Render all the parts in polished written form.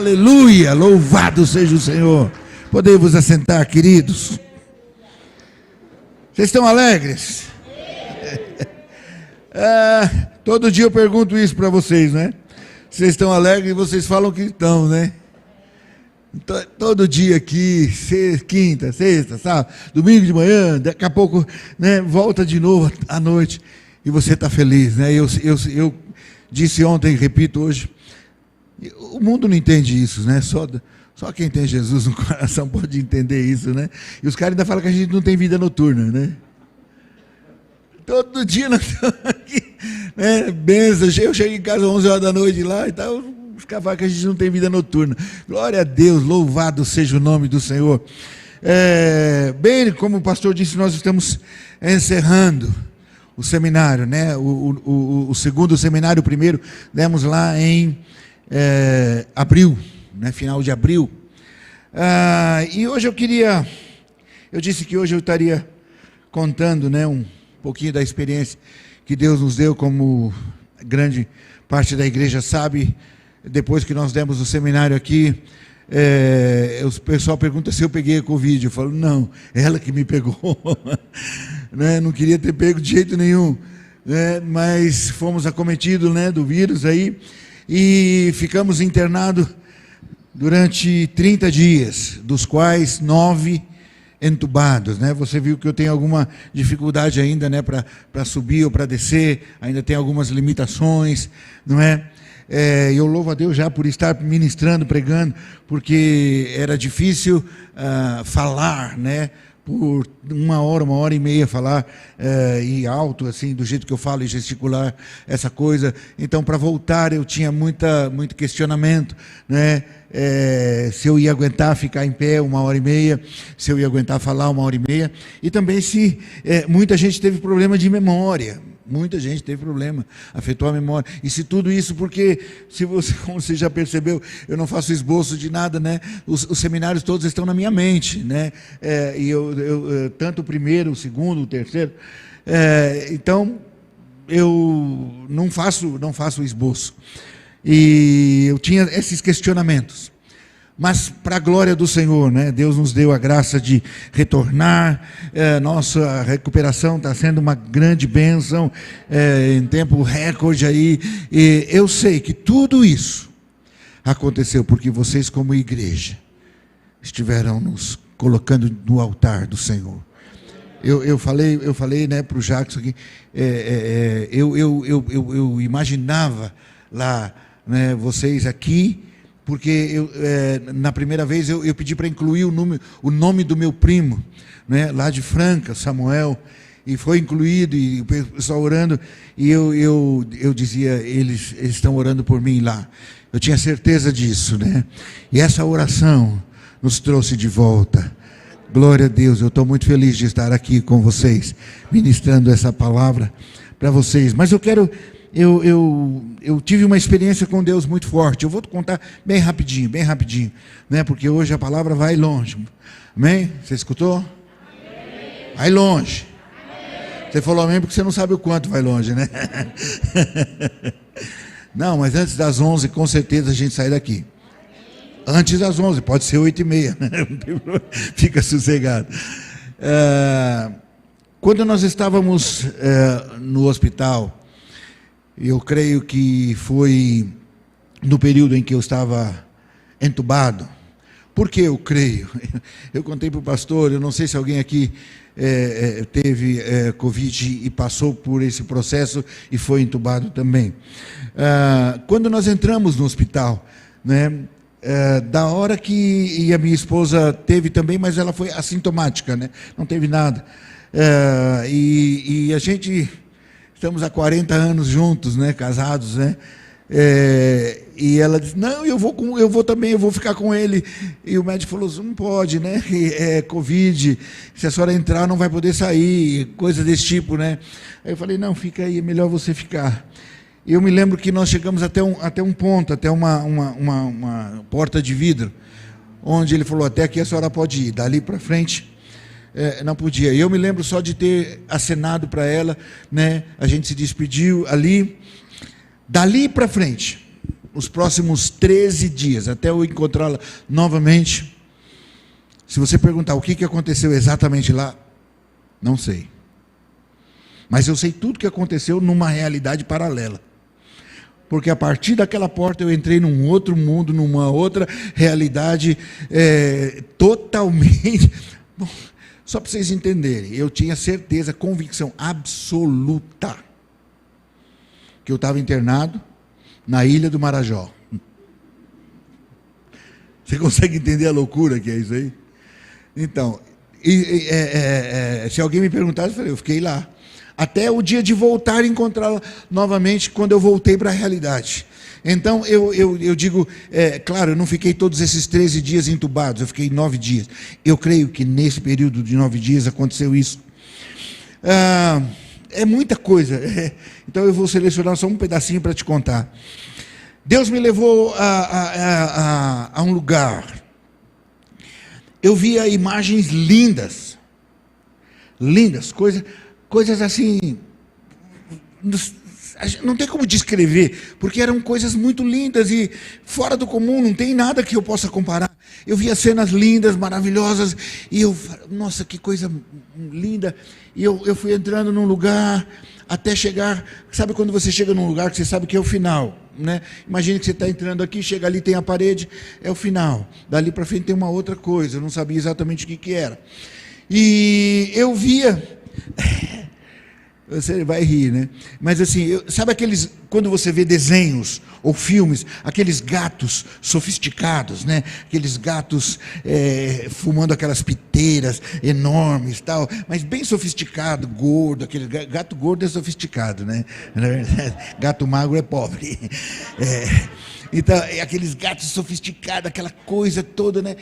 Aleluia, louvado seja o Senhor. Podemos assentar, queridos. Vocês estão alegres? Todo dia eu pergunto isso para vocês, né? Vocês estão alegres e vocês falam que estão, né? Todo dia aqui, quinta, sexta, sábado, domingo de manhã, daqui a pouco, né, volta de novo à noite e você está feliz, né? Eu disse ontem, repito hoje, o mundo não entende isso, né? Só quem tem Jesus no coração pode entender isso, né? E os caras ainda falam que a gente não tem vida noturna, né? Todo dia nós estamos aqui, né? Benção, eu chego em casa às 11 horas da noite lá e tal, os caras falam que a gente não tem vida noturna. Glória a Deus, louvado seja o nome do Senhor. Bem, como o pastor disse, nós estamos encerrando o seminário, né? O segundo seminário, o primeiro, demos lá em abril, né? Final de abril. E hoje eu disse que hoje eu estaria contando, né, um pouquinho da experiência que Deus nos deu, como grande parte da igreja sabe. Depois que nós demos o seminário aqui, o pessoal pergunta se eu peguei a Covid. Eu falo, não, ela que me pegou. Né? Não queria ter pego de jeito nenhum, né? Mas fomos acometidos, né, do vírus aí, e ficamos internados durante 30 dias, dos quais 9 entubados, né? Você viu que eu tenho alguma dificuldade ainda, né, para subir ou para descer, ainda tem algumas limitações, não é? Eu louvo a Deus já por estar ministrando, pregando, porque era difícil falar, né? Por uma hora e meia falar e alto, assim, do jeito que eu falo, e gesticular essa coisa. Então, para voltar, eu tinha muito questionamento, né? Se eu ia aguentar ficar em pé 1h30, se eu ia aguentar falar 1h30, e também se muita gente teve problema de memória. Muita gente teve problema, afetou a memória. E se tudo isso, porque, como você já percebeu, eu não faço esboço de nada, né? Os seminários todos estão na minha mente, né? E eu tanto o primeiro, o segundo, o terceiro. Então, eu não faço esboço. E eu tinha esses questionamentos. Mas, para a glória do Senhor, né? Deus nos deu a graça de retornar. Nossa recuperação está sendo uma grande bênção, em tempo recorde aí. E eu sei que tudo isso aconteceu porque vocês, como igreja, estiveram nos colocando no altar do Senhor. Eu falei, né, para o Jackson aqui, eu imaginava lá, né, vocês aqui, porque na primeira vez eu pedi para incluir o nome do meu primo, né, lá de Franca, Samuel, e foi incluído, e o pessoal orando, e eu dizia, eles estão orando por mim lá. Eu tinha certeza disso, né? E essa oração nos trouxe de volta. Glória a Deus, eu estou muito feliz de estar aqui com vocês, ministrando essa palavra para vocês. Mas eu tive uma experiência com Deus muito forte. Eu vou contar bem rapidinho, né? Porque hoje a palavra vai longe. Amém? Você escutou? Amém. Vai longe. Amém. Você falou amém porque você não sabe o quanto vai longe, né? Não, mas antes das 11, com certeza a gente sai daqui. Antes das 11, pode ser 8h30, né? Não tem problema. Fica sossegado. Quando nós estávamos no hospital, eu creio que foi no período em que eu estava entubado. Por que eu creio? Eu contei para o pastor, eu não sei se alguém aqui teve Covid e passou por esse processo e foi entubado também. Quando nós entramos no hospital, né, da hora que a minha esposa teve também, mas ela foi assintomática, né, não teve nada. E a gente... Estamos há 40 anos juntos, né, casados, né? E ela disse, não, eu vou também, eu vou ficar com ele. E o médico falou, não pode, né? É Covid, se a senhora entrar não vai poder sair, coisa desse tipo, né? Aí eu falei, não, fica aí, é melhor você ficar. E eu me lembro que nós chegamos até um ponto, até uma porta de vidro, onde ele falou, até aqui a senhora pode ir, dali para frente... não podia. Eu me lembro só de ter acenado para ela, né? A gente se despediu ali. Dali para frente, os próximos 13 dias, até eu encontrá-la novamente. Se você perguntar o que aconteceu exatamente lá, não sei. Mas eu sei tudo o que aconteceu numa realidade paralela. Porque a partir daquela porta eu entrei num outro mundo, numa outra realidade totalmente... Bom, só para vocês entenderem, eu tinha certeza, convicção absoluta, que eu estava internado na Ilha do Marajó. Você consegue entender a loucura que é isso aí? Então, se alguém me perguntasse, eu falei, eu fiquei lá. Até o dia de voltar e encontrá-la novamente, quando eu voltei para a realidade. Então, eu digo, claro, eu não fiquei todos esses 13 dias entubados, eu fiquei 9 dias. Eu creio que nesse período de 9 dias aconteceu isso. É muita coisa. Então, eu vou selecionar só um pedacinho para te contar. Deus me levou a um lugar. Eu via imagens lindas. Lindas, coisas assim, não tem como descrever, porque eram coisas muito lindas e fora do comum, não tem nada que eu possa comparar. Eu via cenas lindas, maravilhosas, e eu, nossa, que coisa linda, e eu fui entrando num lugar, até chegar, sabe quando você chega num lugar que você sabe que é o final, né? Imagine que você está entrando aqui, chega ali, tem a parede, é o final, dali para frente tem uma outra coisa, eu não sabia exatamente o que era, e eu via... Você vai rir, né? Mas assim, sabe aqueles, quando você vê desenhos ou filmes, aqueles gatos sofisticados, né? Aqueles gatos fumando aquelas piteiras enormes, tal, mas bem sofisticado, gordo. Aquele gato gordo é sofisticado, né? Gato magro é pobre. Então, aqueles gatos sofisticados, aquela coisa toda, né?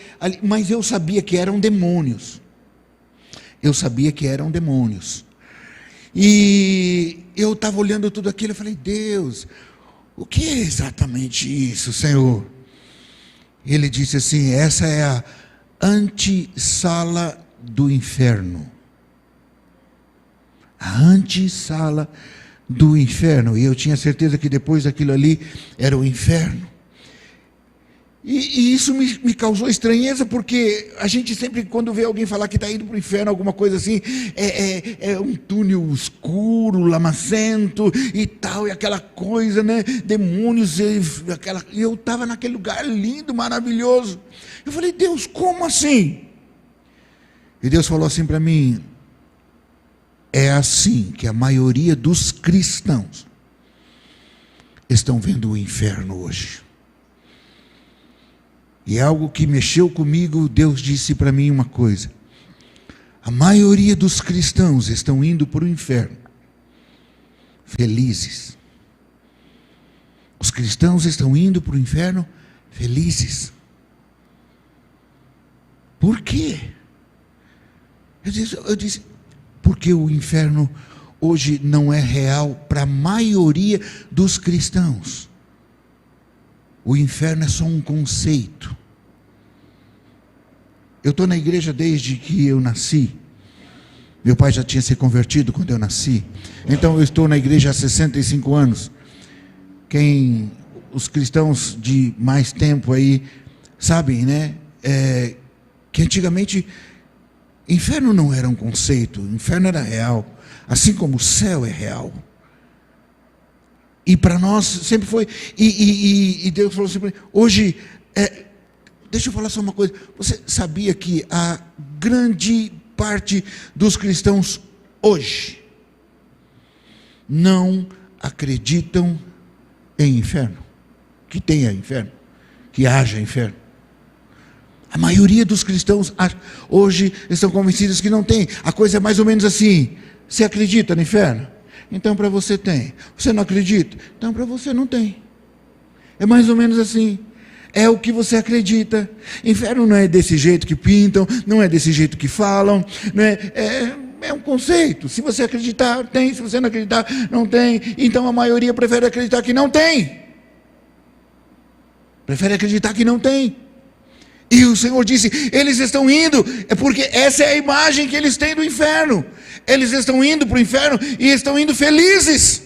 Mas eu sabia que eram demônios. Eu sabia que eram demônios. E eu estava olhando tudo aquilo, eu falei, Deus, o que é exatamente isso, Senhor? Ele disse assim, essa é a antessala do inferno. A antessala do inferno. E eu tinha certeza que depois daquilo ali era o inferno. E isso me causou estranheza, porque a gente sempre, quando vê alguém falar que está indo para o inferno, alguma coisa assim, é um túnel escuro, lamacento e tal, e aquela coisa, né? Demônios, e eu estava naquele lugar lindo, maravilhoso. Eu falei, Deus, como assim? E Deus falou assim para mim, é assim que a maioria dos cristãos estão vendo o inferno hoje. E é algo que mexeu comigo. Deus disse para mim uma coisa: a maioria dos cristãos estão indo para o inferno felizes. Os cristãos estão indo para o inferno felizes. Por quê? Eu disse, porque o inferno hoje não é real para a maioria dos cristãos. O inferno é só um conceito. Eu estou na igreja desde que eu nasci. Meu pai já tinha se convertido quando eu nasci. Então eu estou na igreja há 65 anos. Os cristãos de mais tempo aí sabem, né? Que antigamente inferno não era um conceito, inferno era real. Assim como o céu é real. E para nós sempre foi, e Deus falou assim, hoje, deixa eu falar só uma coisa, você sabia que a grande parte dos cristãos hoje não acreditam em inferno, que tenha inferno, que haja inferno? A maioria dos cristãos hoje estão convencidos que não tem. A coisa é mais ou menos assim, você acredita no inferno? Então para você tem. Você não acredita? Então para você não tem. É mais ou menos assim. É o que você acredita. Inferno não é desse jeito que pintam, não é desse jeito que falam, não é um conceito. Se você acreditar, tem. Se você não acreditar, não tem. Então a maioria prefere acreditar que não tem. Prefere acreditar que não tem. E o Senhor disse, eles estão indo, é porque essa é a imagem que eles têm do inferno. Eles estão indo para o inferno e estão indo felizes.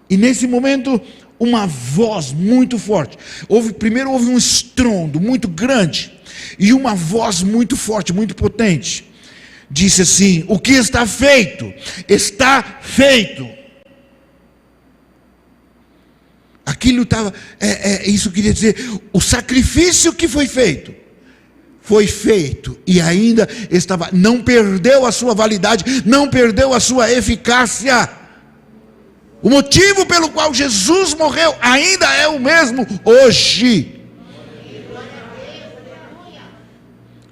E nesse momento, uma voz muito forte. Primeiro houve um estrondo muito grande. E uma voz muito forte, muito potente. Disse assim: o que está feito? Está feito. Aquilo estava, isso queria dizer, o sacrifício que foi feito, e ainda estava, não perdeu a sua validade, não perdeu a sua eficácia. O motivo pelo qual Jesus morreu ainda é o mesmo hoje.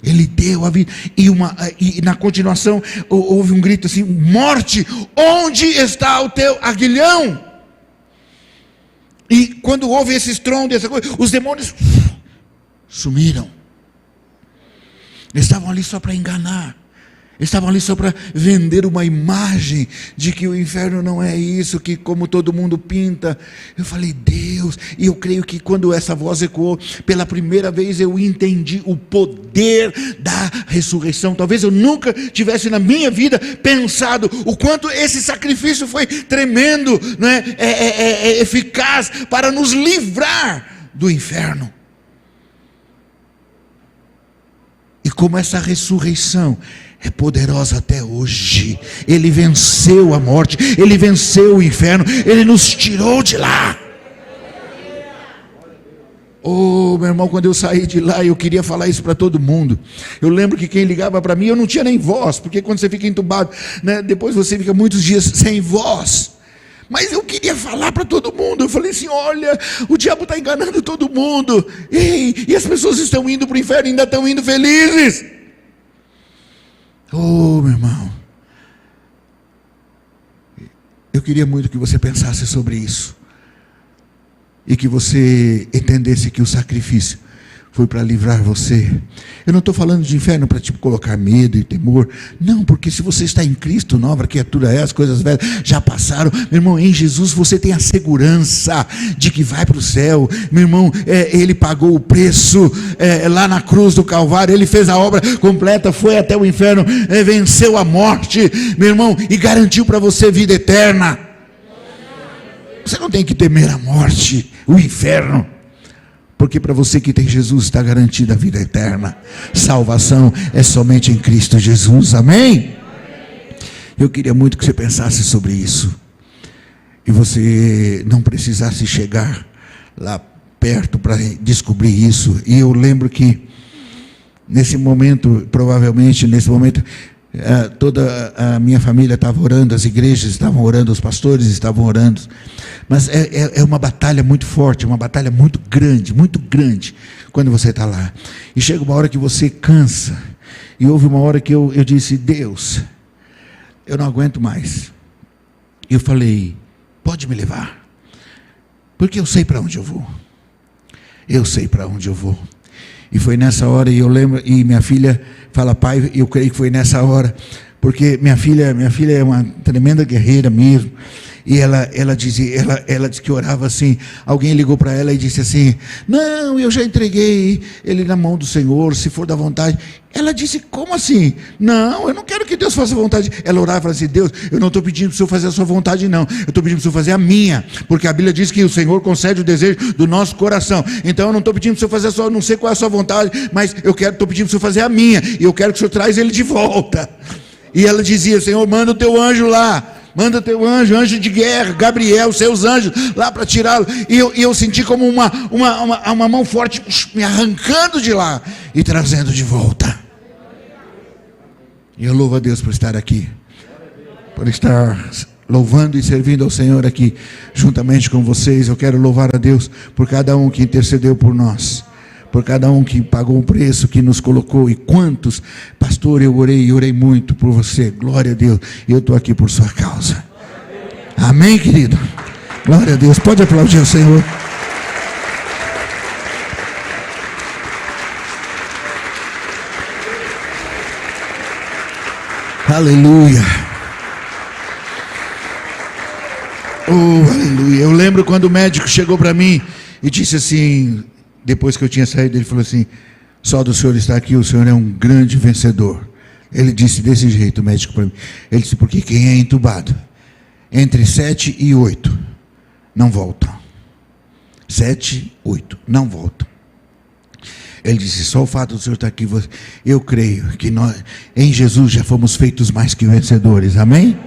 Ele deu a vida, e na continuação houve um grito assim: morte, onde está o teu aguilhão? E quando houve esse estrondo, essa coisa, os demônios sumiram. Eles estavam ali só para enganar. Eles estavam ali só para vender uma imagem de que o inferno não é isso, que como todo mundo pinta. Eu falei, Deus, e eu creio que quando essa voz ecoou, pela primeira vez eu entendi o poder da ressurreição. Talvez eu nunca tivesse na minha vida pensado o quanto esse sacrifício foi tremendo, né? Eficaz para nos livrar do inferno. E como essa ressurreição é poderosa até hoje. Ele venceu a morte, Ele venceu o inferno, Ele nos tirou de lá. Oh, meu irmão, quando eu saí de lá, eu queria falar isso para todo mundo. Eu lembro que quem ligava para mim, eu não tinha nem voz, porque quando você fica entubado, né, depois você fica muitos dias sem voz. Mas eu queria falar para todo mundo. Eu falei assim: olha, o diabo está enganando todo mundo. E as pessoas estão indo para o inferno, ainda estão indo felizes. Oh, meu irmão, eu queria muito que você pensasse sobre isso. E que você entendesse que o sacrifício foi para livrar você. Eu não estou falando de inferno para te colocar medo e temor. Não, porque se você está em Cristo, nova criatura é, as coisas velhas já passaram. Meu irmão, em Jesus você tem a segurança de que vai para o céu. Meu irmão, Ele pagou o preço lá na cruz do Calvário. Ele fez a obra completa, foi até o inferno, venceu a morte, meu irmão, e garantiu para você vida eterna. Você não tem que temer a morte, o inferno. Porque para você que tem Jesus está garantida a vida eterna. Salvação é somente em Cristo Jesus, amém? Eu queria muito que você pensasse sobre isso. E você não precisasse chegar lá perto para descobrir isso. E eu lembro que nesse momento, provavelmente nesse momento, toda a minha família estava orando, as igrejas estavam orando, os pastores estavam orando. Mas é uma batalha muito forte, uma batalha muito grande quando você está lá. E chega uma hora que você cansa. E houve uma hora que eu disse: Deus, eu não aguento mais. E eu falei: pode me levar, porque eu sei para onde eu vou. Eu sei para onde eu vou. E foi nessa hora, e eu lembro, e minha filha fala: pai, eu creio que foi nessa hora, porque minha filha é uma tremenda guerreira mesmo. E ela disse que orava assim. Alguém ligou para ela e disse assim: não, eu já entreguei ele na mão do Senhor, se for da vontade. Ela disse: como assim? Não, eu não quero que Deus faça vontade. Ela orava e falava assim: Deus, eu não estou pedindo para o Senhor fazer a sua vontade, não. Eu estou pedindo para o Senhor fazer a minha, porque a Bíblia diz que o Senhor concede o desejo do nosso coração. Então eu não estou pedindo para o Senhor fazer a sua, não sei qual é a sua vontade, mas estou pedindo para o Senhor fazer a minha, e eu quero que o Senhor traz ele de volta. E ela dizia: Senhor, manda o teu anjo lá. Manda teu anjo de guerra, Gabriel, seus anjos, lá para tirá-lo. E eu senti como uma mão forte me arrancando de lá e trazendo de volta. E eu louvo a Deus por estar aqui, por estar louvando e servindo ao Senhor aqui, juntamente com vocês. Eu quero louvar a Deus por cada um que intercedeu por nós, por cada um que pagou o preço, que nos colocou. E quantos, pastor, eu orei muito por você. Glória a Deus, eu estou aqui por sua causa. Amém, querido? Glória a Deus, pode aplaudir o Senhor. Aleluia. Oh, aleluia. Eu lembro quando o médico chegou para mim e disse assim, depois que eu tinha saído, ele falou assim: só do Senhor estar aqui, o Senhor é um grande vencedor. Ele disse desse jeito, o médico para mim. Ele disse: porque quem é entubado entre 7 e 8 não voltam. 7, 8, não voltam. Ele disse, só o fato do Senhor estar aqui, eu creio que nós, em Jesus, já fomos feitos mais que vencedores, amém?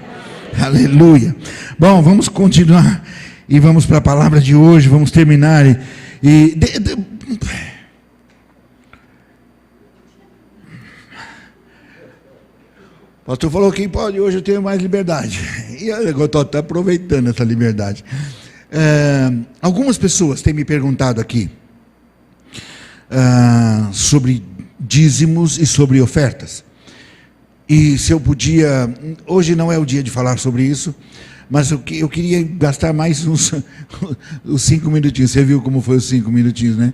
Aleluia. Bom, vamos continuar, e vamos para a palavra de hoje, vamos terminar, o pastor falou que pode, hoje eu tenho mais liberdade, e eu estou até aproveitando essa liberdade. Algumas pessoas têm me perguntado aqui, sobre dízimos e sobre ofertas, e se eu podia, hoje não é o dia de falar sobre isso, mas eu queria gastar mais uns 5 minutinhos, você viu como foi os 5 minutinhos, né?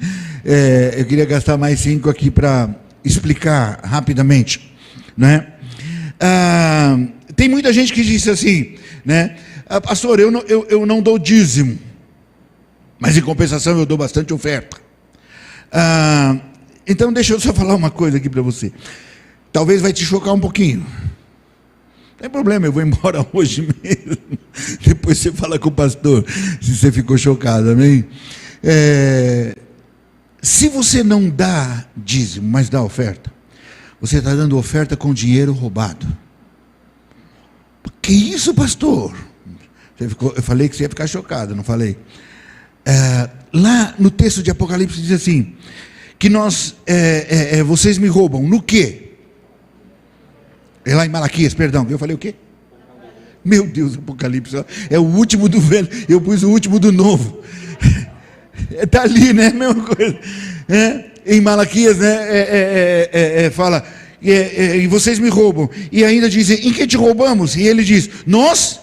Eu queria gastar mais 5 aqui para explicar rapidamente, né? Tem muita gente que disse assim, né? Pastor, eu não dou dízimo, mas em compensação eu dou bastante oferta. Então deixa eu só falar uma coisa aqui para você. Talvez vai te chocar um pouquinho. Não tem problema, eu vou embora hoje mesmo. Depois você fala com o pastor se você ficou chocado, amém? Se você não dá dízimo, mas dá oferta, você está dando oferta com dinheiro roubado. Que isso, pastor? Eu falei que você ia ficar chocado, não falei? Lá no texto de Apocalipse diz assim, que vocês me roubam, no quê? É lá em Malaquias, perdão, eu falei o quê? Meu Deus, Apocalipse, é o último do velho, eu pus o último do novo. Está ali, né, mesma coisa. Em Malaquias, né, fala, e vocês me roubam, e ainda dizem, em que te roubamos? E ele diz, nos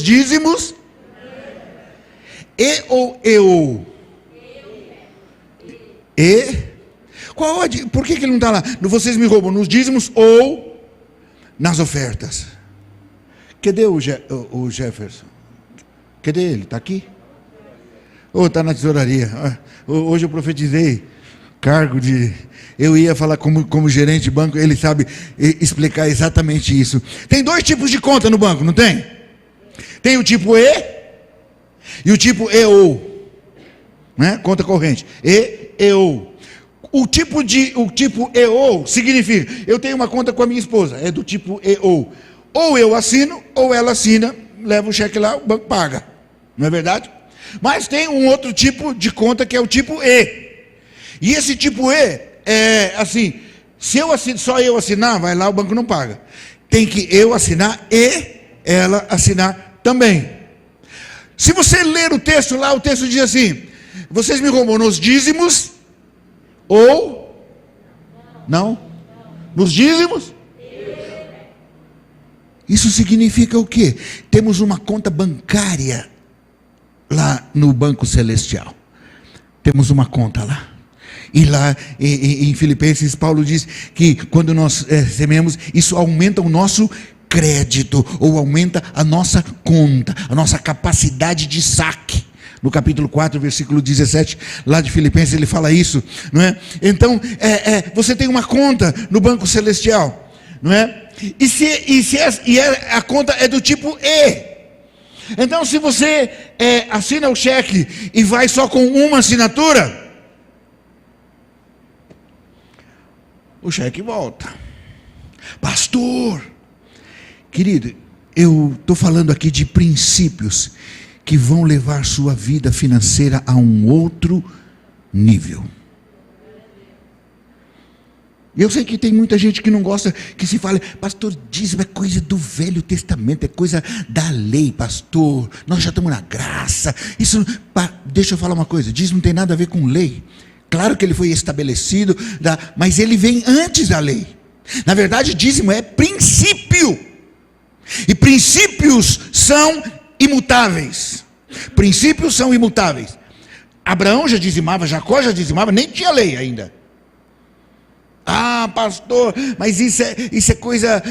dízimos, ou eu? Por que ele não está lá? Vocês me roubam nos dízimos ou nas ofertas? Cadê o Jefferson? Cadê ele? Está aqui? Ou está na tesouraria? Hoje eu profetizei cargo de... Eu ia falar como gerente de banco, ele sabe explicar exatamente isso. Tem 2 tipos de conta no banco, não tem? Tem o tipo E e o tipo EO, né? Conta corrente, EO. O tipo EO significa, eu tenho uma conta com a minha esposa, é do tipo EO. Ou eu assino, ou ela assina, leva o cheque lá, o banco paga. Não é verdade? Mas tem um outro tipo de conta que é o tipo E. E esse tipo E é assim, se só eu assinar, vai lá, o banco não paga. Tem que eu assinar e ela assinar também. Se você ler o texto lá, o texto diz assim, vocês me roubam nos dízimos ou não? Nos dízimos? Isso significa o quê? Temos uma conta bancária lá no Banco Celestial. Temos uma conta lá. E lá em Filipenses, Paulo diz que quando nós recebemos, isso aumenta o nosso crédito, ou aumenta a nossa conta, a nossa capacidade de saque. No capítulo 4, versículo 17, lá de Filipenses, ele fala isso, não é? Então, você tem uma conta no Banco Celestial, não é? A conta é do tipo E. Então, se você assina o cheque e vai só com uma assinatura, o cheque volta. Pastor, querido, eu estou falando aqui de princípios que vão levar sua vida financeira a um outro nível. Eu sei que tem muita gente que não gosta, que se fala, pastor, dízimo é coisa do Velho Testamento, é coisa da lei, pastor, nós já estamos na graça. Isso, deixa eu falar uma coisa, dízimo não tem nada a ver com lei. Claro que ele foi estabelecido, mas ele vem antes da lei. Na verdade, dízimo é princípio. E princípios são imutáveis. Princípios são imutáveis. Abraão já dizimava, Jacó já dizimava, nem tinha lei ainda. Ah, pastor, mas isso é coisa,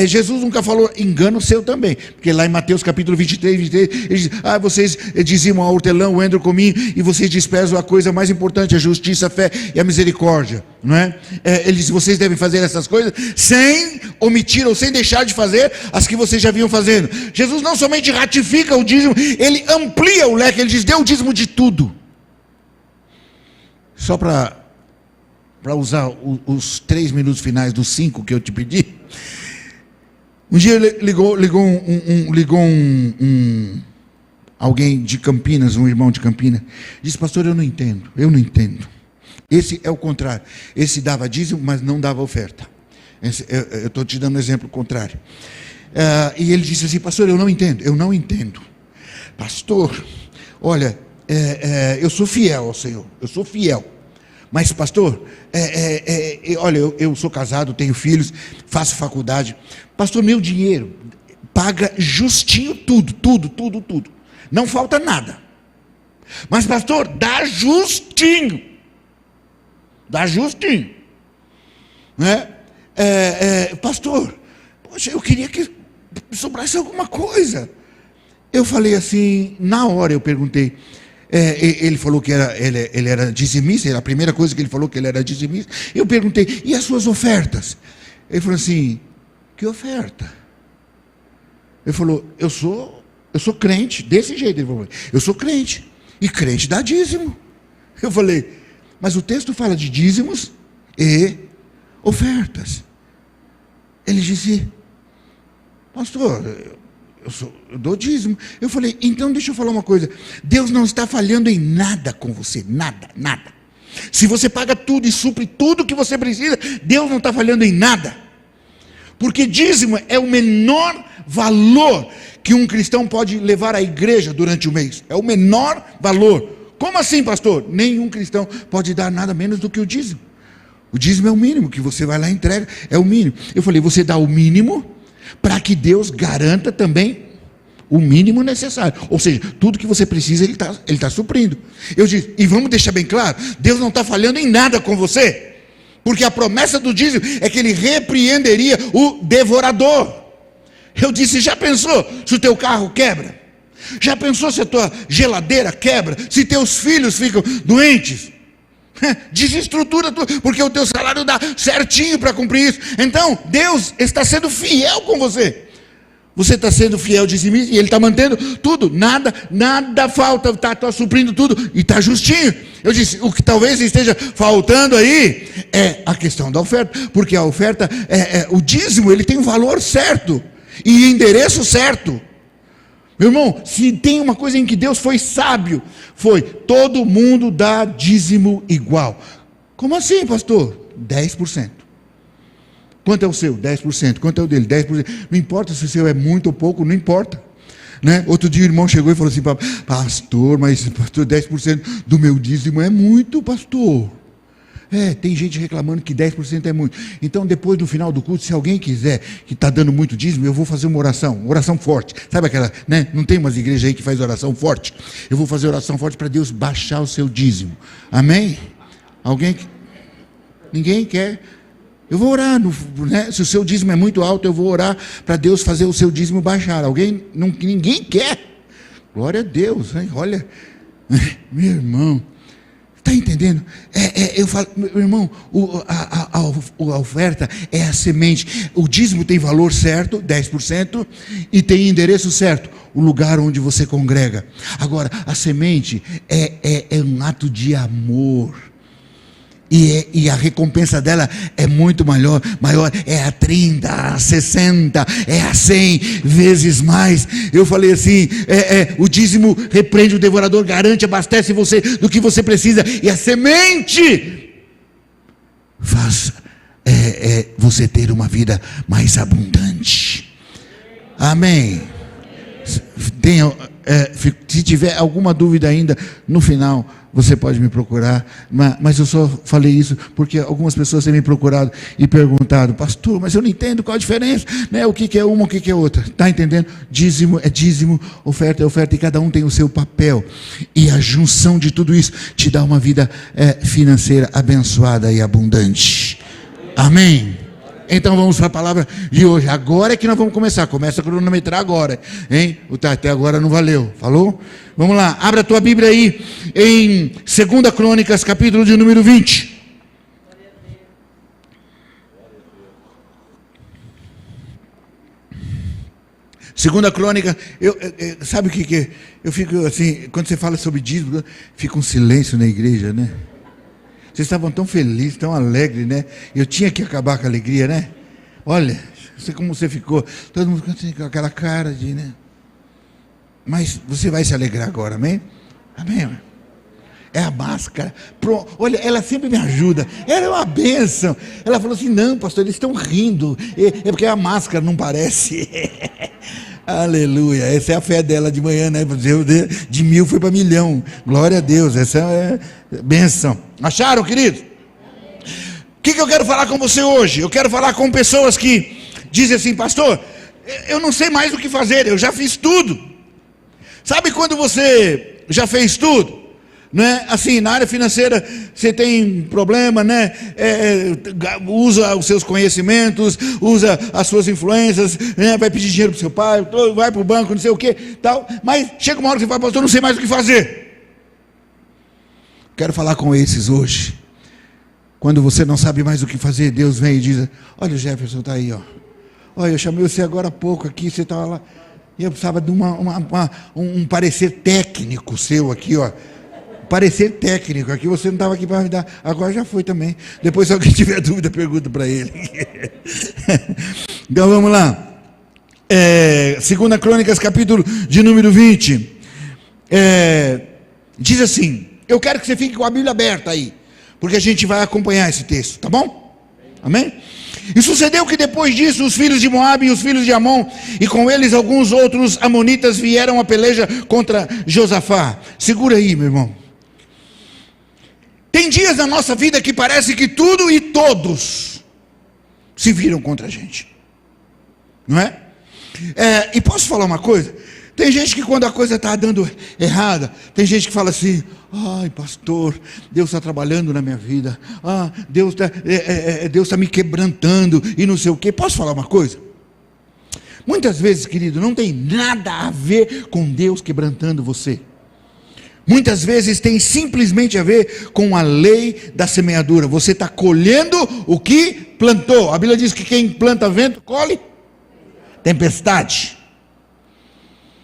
Jesus nunca falou, engano seu também, porque lá em Mateus capítulo 23, ele diz, vocês dizimam a hortelã, o endro cominho, e vocês desprezam a coisa mais importante, a justiça, a fé e a misericórdia, não é? Ele diz, vocês devem fazer essas coisas, sem omitir ou sem deixar de fazer as que vocês já vinham fazendo. Jesus não somente ratifica o dízimo, ele amplia o leque, ele diz, dê o dízimo de tudo. Só para usar os 3 minutos finais dos 5 que eu te pedi. Um dia ligou alguém de Campinas, um irmão de Campinas, disse, pastor, eu não entendo. Esse é o contrário. Esse dava dízimo, mas não dava oferta. Eu estou te dando um exemplo contrário. E ele disse assim, pastor, eu não entendo. Pastor, olha, eu sou fiel ao Senhor, eu sou fiel. Mas pastor, olha, eu sou casado, tenho filhos, faço faculdade. Pastor, meu dinheiro paga justinho tudo. Não falta nada. Mas pastor, dá justinho. Né? Pastor, poxa, eu queria que sobrasse alguma coisa. Eu falei assim, na hora eu perguntei, ele falou que ele era dizimista, era a primeira coisa que ele falou que ele era dizimista. Eu perguntei, e as suas ofertas? Ele falou assim, que oferta? Ele falou, eu sou crente, desse jeito. Ele falou, eu sou crente, e crente dá dízimo. Eu falei, mas o texto fala de dízimos e ofertas. Ele disse, pastor, eu dou dízimo. Eu falei, então deixa eu falar uma coisa, Deus não está falhando em nada com você, nada. Se você paga tudo e supre tudo que você precisa, Deus não está falhando em nada, porque dízimo é o menor valor que um cristão pode levar à igreja durante o mês, é o menor valor. Como assim, pastor? Nenhum cristão pode dar nada menos do que o dízimo. O dízimo é o mínimo que você vai lá e entrega, é o mínimo. Eu falei, você dá o mínimo para que Deus garanta também o mínimo necessário, ou seja, tudo que você precisa Ele está suprindo. Eu disse, e vamos deixar bem claro, Deus não está falhando em nada com você, porque a promessa do dízimo é que Ele repreenderia o devorador. Eu disse, já pensou se o teu carro quebra? Já pensou se a tua geladeira quebra? Se teus filhos ficam doentes? Desestrutura tudo, porque o teu salário dá certinho para cumprir isso. Então Deus está sendo fiel com você. Você está sendo fiel dizimista e Ele está mantendo tudo, nada falta, está suprindo tudo e está justinho. Eu disse, o que talvez esteja faltando aí é a questão da oferta, porque a oferta, o dízimo, ele tem um valor certo e endereço certo. Meu irmão, se tem uma coisa em que Deus foi sábio, foi todo mundo dá dízimo igual. Como assim, pastor? 10%. Quanto é o seu? 10%. Quanto é o dele? 10%. Não importa se o seu é muito ou pouco, não importa. Né? Outro dia o irmão chegou e falou assim, pastor, 10% do meu dízimo é muito, pastor. Tem gente reclamando que 10% é muito. Então depois do final do culto, se alguém quiser, que está dando muito dízimo, eu vou fazer uma oração forte. Sabe aquela, né? Não tem umas igrejas aí que faz oração forte? Eu vou fazer oração forte para Deus baixar o seu dízimo. Amém? Alguém? Ninguém quer? Eu vou orar, né? Se o seu dízimo é muito alto, eu vou orar para Deus fazer o seu dízimo baixar. Ninguém quer? Glória a Deus, hein? Olha, meu irmão, está entendendo? Eu falo, meu irmão, a oferta é a semente. O dízimo tem valor certo, 10%, e tem endereço certo, o lugar onde você congrega. Agora, a semente é um ato de amor. E a recompensa dela é muito maior, é a 30, a 60, é a 100 vezes mais. Eu falei assim, o dízimo repreende o devorador, garante, abastece você do que você precisa, e a semente faz você ter uma vida mais abundante. Amém. Se tiver alguma dúvida ainda, no final você pode me procurar, mas eu só falei isso porque algumas pessoas têm me procurado e perguntado, pastor, mas eu não entendo qual a diferença, né? O que é uma, o que é outra, está entendendo? Dízimo é dízimo, oferta é oferta, e cada um tem o seu papel, e a junção de tudo isso te dá uma vida financeira abençoada e abundante. Amém. Então vamos para a palavra de hoje. Agora é que nós vamos começar. Começa a cronometrar agora, hein? Até agora não valeu. Falou? Vamos lá. Abra a tua Bíblia aí em 2 Crônicas, capítulo de número 20. Segunda Crônica, sabe o que é? Eu fico assim, quando você fala sobre dízimo, fica um silêncio na igreja, né? Vocês estavam tão felizes, tão alegres, né? Eu tinha que acabar com a alegria, né? Olha, não sei como você ficou. Todo mundo com aquela cara de, né? Mas você vai se alegrar agora, amém? Amém? É a máscara. Olha, ela sempre me ajuda. Ela é uma bênção. Ela falou assim, não, pastor, eles estão rindo. É porque a máscara não parece. Aleluia. Essa é a fé dela de manhã, né? De 1000 foi para 1.000.000. Glória a Deus. Essa é bênção. Acharam, querido? O que eu quero falar com você hoje? Eu quero falar com pessoas que dizem assim, pastor, eu não sei mais o que fazer, eu já fiz tudo. Sabe quando você já fez tudo? Né? Assim, na área financeira você tem problema, né? Usa os seus conhecimentos, usa as suas influências, né? Vai pedir dinheiro para o seu pai, vai para o banco, não sei o que, tal. Mas chega uma hora que você fala, pastor, eu não sei mais o que fazer. Quero falar com esses hoje. Quando você não sabe mais o que fazer, Deus vem e diz, olha o Jefferson está aí, ó. Olha, eu chamei você agora há pouco aqui, você estava lá, e eu precisava de um parecer técnico seu aqui, ó. Parecer técnico, aqui você não estava aqui para me dar, agora já foi também. Depois, se alguém tiver dúvida, pergunta para ele. Então vamos lá. 2 Crônicas, capítulo de número 20. Diz assim, eu quero que você fique com a Bíblia aberta aí, porque a gente vai acompanhar esse texto, tá bom? Amém? E sucedeu que depois disso, os filhos de Moabe e os filhos de Amon, e com eles alguns outros amonitas, vieram a peleja contra Josafá. Segura aí, meu irmão. Tem dias na nossa vida que parece que tudo e todos se viram contra a gente, não é? E posso falar uma coisa? Tem gente que quando a coisa está dando errada, tem gente que fala assim, ai pastor, Deus está trabalhando na minha vida, Deus está me quebrantando e não sei o quê. Posso falar uma coisa? Muitas vezes, querido, não tem nada a ver com Deus quebrantando você. Muitas vezes tem simplesmente a ver com a lei da semeadura. Você está colhendo o que plantou. A Bíblia diz que quem planta vento, colhe tempestade.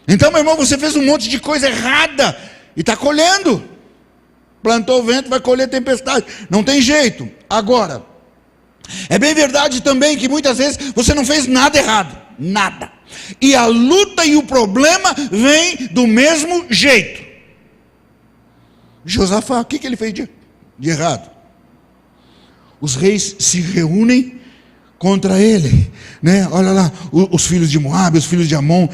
Então, meu irmão, você fez um monte de coisa errada e está colhendo. Plantou vento, vai colher tempestade. Não tem jeito. Agora, é bem verdade também que muitas vezes você não fez nada errado. Nada. E a luta e o problema vem do mesmo jeito. Josafá, o que ele fez de errado? Os reis se reúnem contra ele, né? Olha lá, os filhos de Moabe, os filhos de Amon,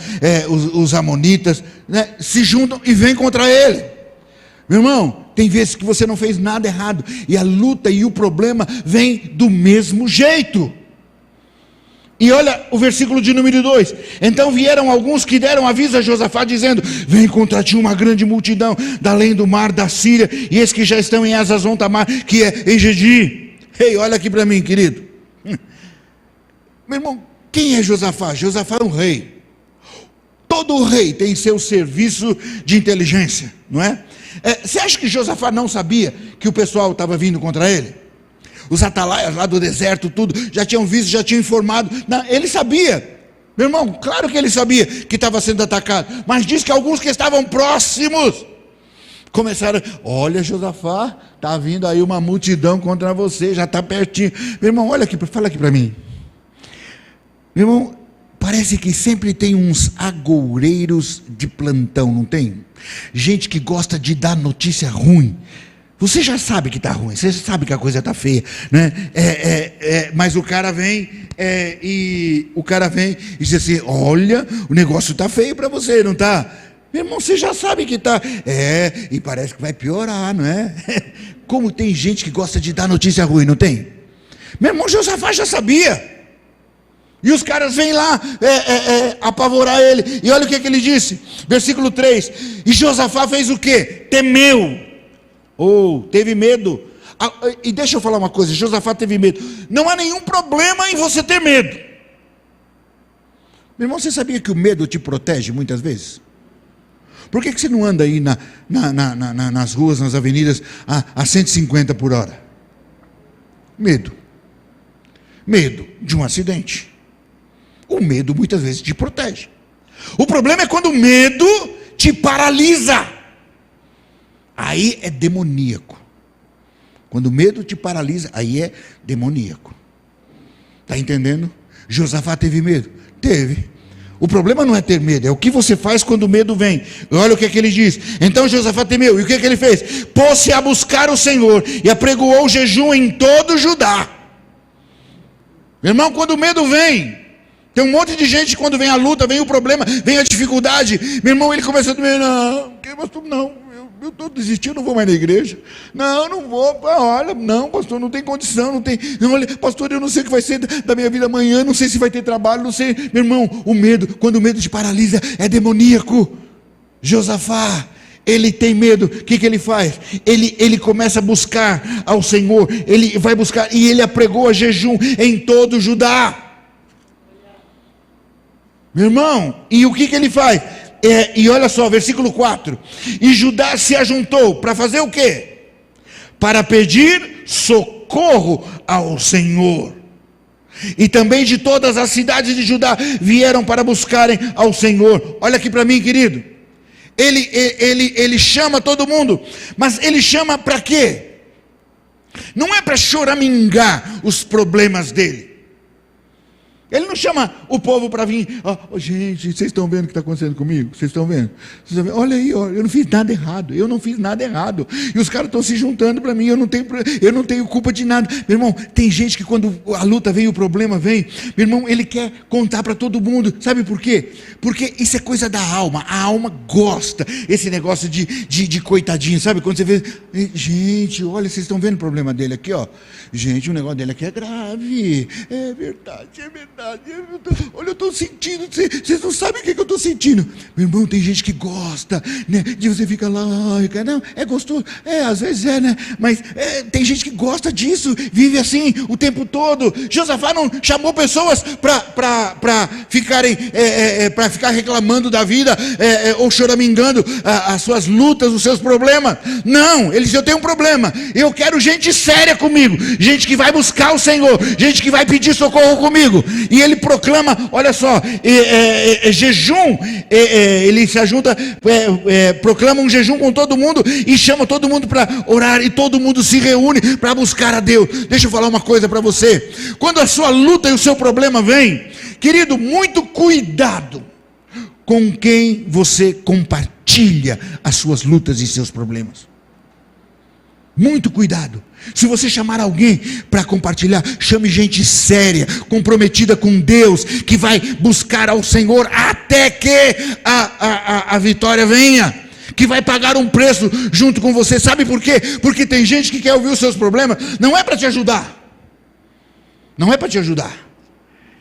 os amonitas, né? Se juntam e vêm contra ele. Meu irmão, tem vezes que você não fez nada errado, e a luta e o problema vem do mesmo jeito. E olha o versículo de número 2. Então vieram alguns que deram aviso a Josafá, dizendo, vem contra ti uma grande multidão, da além do mar da Síria, e esses que já estão em Hazazon Tamar, que é Engedi. Ei, olha aqui para mim, querido. Meu irmão, quem é Josafá? Josafá é um rei. Todo rei tem seu serviço de inteligência, não é? Você acha que Josafá não sabia que o pessoal estava vindo contra ele? Os atalaias lá do deserto, tudo, já tinham visto, já tinham informado. Não, ele sabia. Meu irmão, claro que ele sabia que estava sendo atacado. Mas diz que alguns que estavam próximos começaram, olha Josafá, está vindo aí uma multidão contra você, já está pertinho. Meu irmão, olha aqui, fala aqui para mim. Meu irmão, parece que sempre tem uns agoureiros de plantão, não tem? Gente que gosta de dar notícia ruim. Você já sabe que está ruim, você já sabe que a coisa está feia, né? Mas o cara vem e diz assim, olha, o negócio está feio para você, não está? Meu irmão, você já sabe que está, e parece que vai piorar, não é? Como tem gente que gosta de dar notícia ruim, não tem? Meu irmão, Josafá já sabia. E os caras vêm lá apavorar ele. E olha o que ele disse, versículo 3. E Josafá fez o quê? Temeu. Teve medo. E deixa eu falar uma coisa, Josafá teve medo. Não há nenhum problema em você ter medo. Meu irmão, você sabia que o medo te protege muitas vezes? Por que você não anda aí nas ruas, nas avenidas, a 150 por hora? Medo. Medo de um acidente. O medo muitas vezes te protege. O problema é quando o medo te paralisa. Aí é demoníaco. Quando o medo te paralisa, aí é demoníaco. Está entendendo? Josafá teve medo? Teve. O problema não é ter medo, é o que você faz quando o medo vem. Olha o que é que ele diz. Então Josafá temeu. E o que é que ele fez? Pôs-se a buscar o Senhor e apregoou jejum em todo Judá. Meu irmão, quando o medo vem, tem um monte de gente, quando vem a luta, vem o problema, vem a dificuldade. Meu irmão, ele começa a dizer, não, eu estou desistindo, não vou mais na igreja. Não vou, olha, não, pastor, não tem condição, não, olha, pastor, eu não sei o que vai ser da minha vida amanhã, não sei se vai ter trabalho, não sei. Meu irmão, o medo, quando o medo te paralisa, é demoníaco. Josafá, ele tem medo, o que ele faz? Ele começa a buscar ao Senhor, ele vai buscar, e ele apregou a jejum em todo Judá. Meu irmão, e o que ele faz? E olha só, versículo 4. E Judá se ajuntou para fazer o quê? Para pedir socorro ao Senhor. E também de todas as cidades de Judá vieram para buscarem ao Senhor. Olha aqui para mim, querido. Ele chama todo mundo, mas ele chama para quê? Não é para choramingar os problemas dele. Ele não chama o povo para vir, gente, vocês estão vendo o que está acontecendo comigo? Vocês estão vendo? Olha aí, eu não fiz nada errado, e os caras estão se juntando para mim, eu não tenho culpa de nada. Meu irmão, tem gente que quando a luta vem, o problema vem, meu irmão, ele quer contar para todo mundo, sabe por quê? Porque isso é coisa da alma, a alma gosta, esse negócio de coitadinho, sabe? Quando você vê, gente, olha, vocês estão vendo o problema dele aqui, gente, o negócio dele aqui é grave, é verdade. Olha, eu estou sentindo, vocês não sabem o que eu estou sentindo. Meu irmão, tem gente que gosta, né, de você ficar lá, não, é gostoso, às vezes né, mas tem gente que gosta disso, vive assim o tempo todo. Josafá não chamou pessoas para ficarem, para ficar reclamando da vida, ou choramingando as suas lutas, os seus problemas. Não, ele disse, eu tenho um problema, eu quero gente séria comigo, gente que vai buscar o Senhor, gente que vai pedir socorro comigo. E ele proclama, olha só, jejum, ele se ajunta, proclama um jejum com todo mundo e chama todo mundo para orar, e todo mundo se reúne para buscar a Deus. Deixa eu falar uma coisa para você, quando a sua luta e o seu problema vem, querido, muito cuidado com quem você compartilha as suas lutas e seus problemas. Muito cuidado. Se você chamar alguém para compartilhar, chame gente séria, comprometida com Deus, que vai buscar ao Senhor até que a vitória venha, que vai pagar um preço junto com você. Sabe por quê? Porque tem gente que quer ouvir os seus problemas, não é para te ajudar. Não é para te ajudar.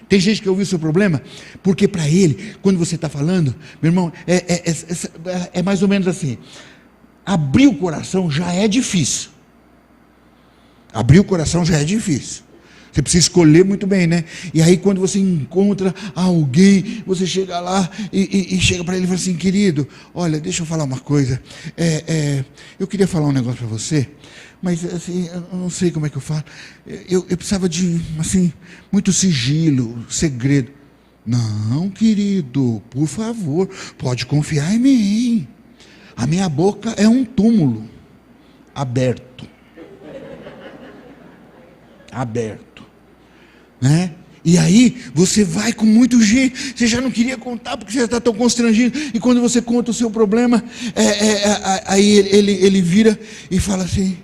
Tem gente que quer ouvir o seu problema, porque para ele, quando você está falando, meu irmão, é mais ou menos assim. Abrir o coração já é difícil. Abrir o coração já é difícil. Você precisa escolher muito bem, né? E aí quando você encontra alguém, você chega lá e chega para ele e fala assim, querido, olha, deixa eu falar uma coisa. Eu queria falar um negócio para você, mas assim, eu não sei como é que eu falo. Eu precisava de, assim, muito sigilo, segredo. Não, querido, por favor, pode confiar em mim. A minha boca é um túmulo aberto, né? E aí você vai com muito jeito, você já não queria contar porque você está tão constrangido, e quando você conta o seu problema, aí ele vira e fala assim,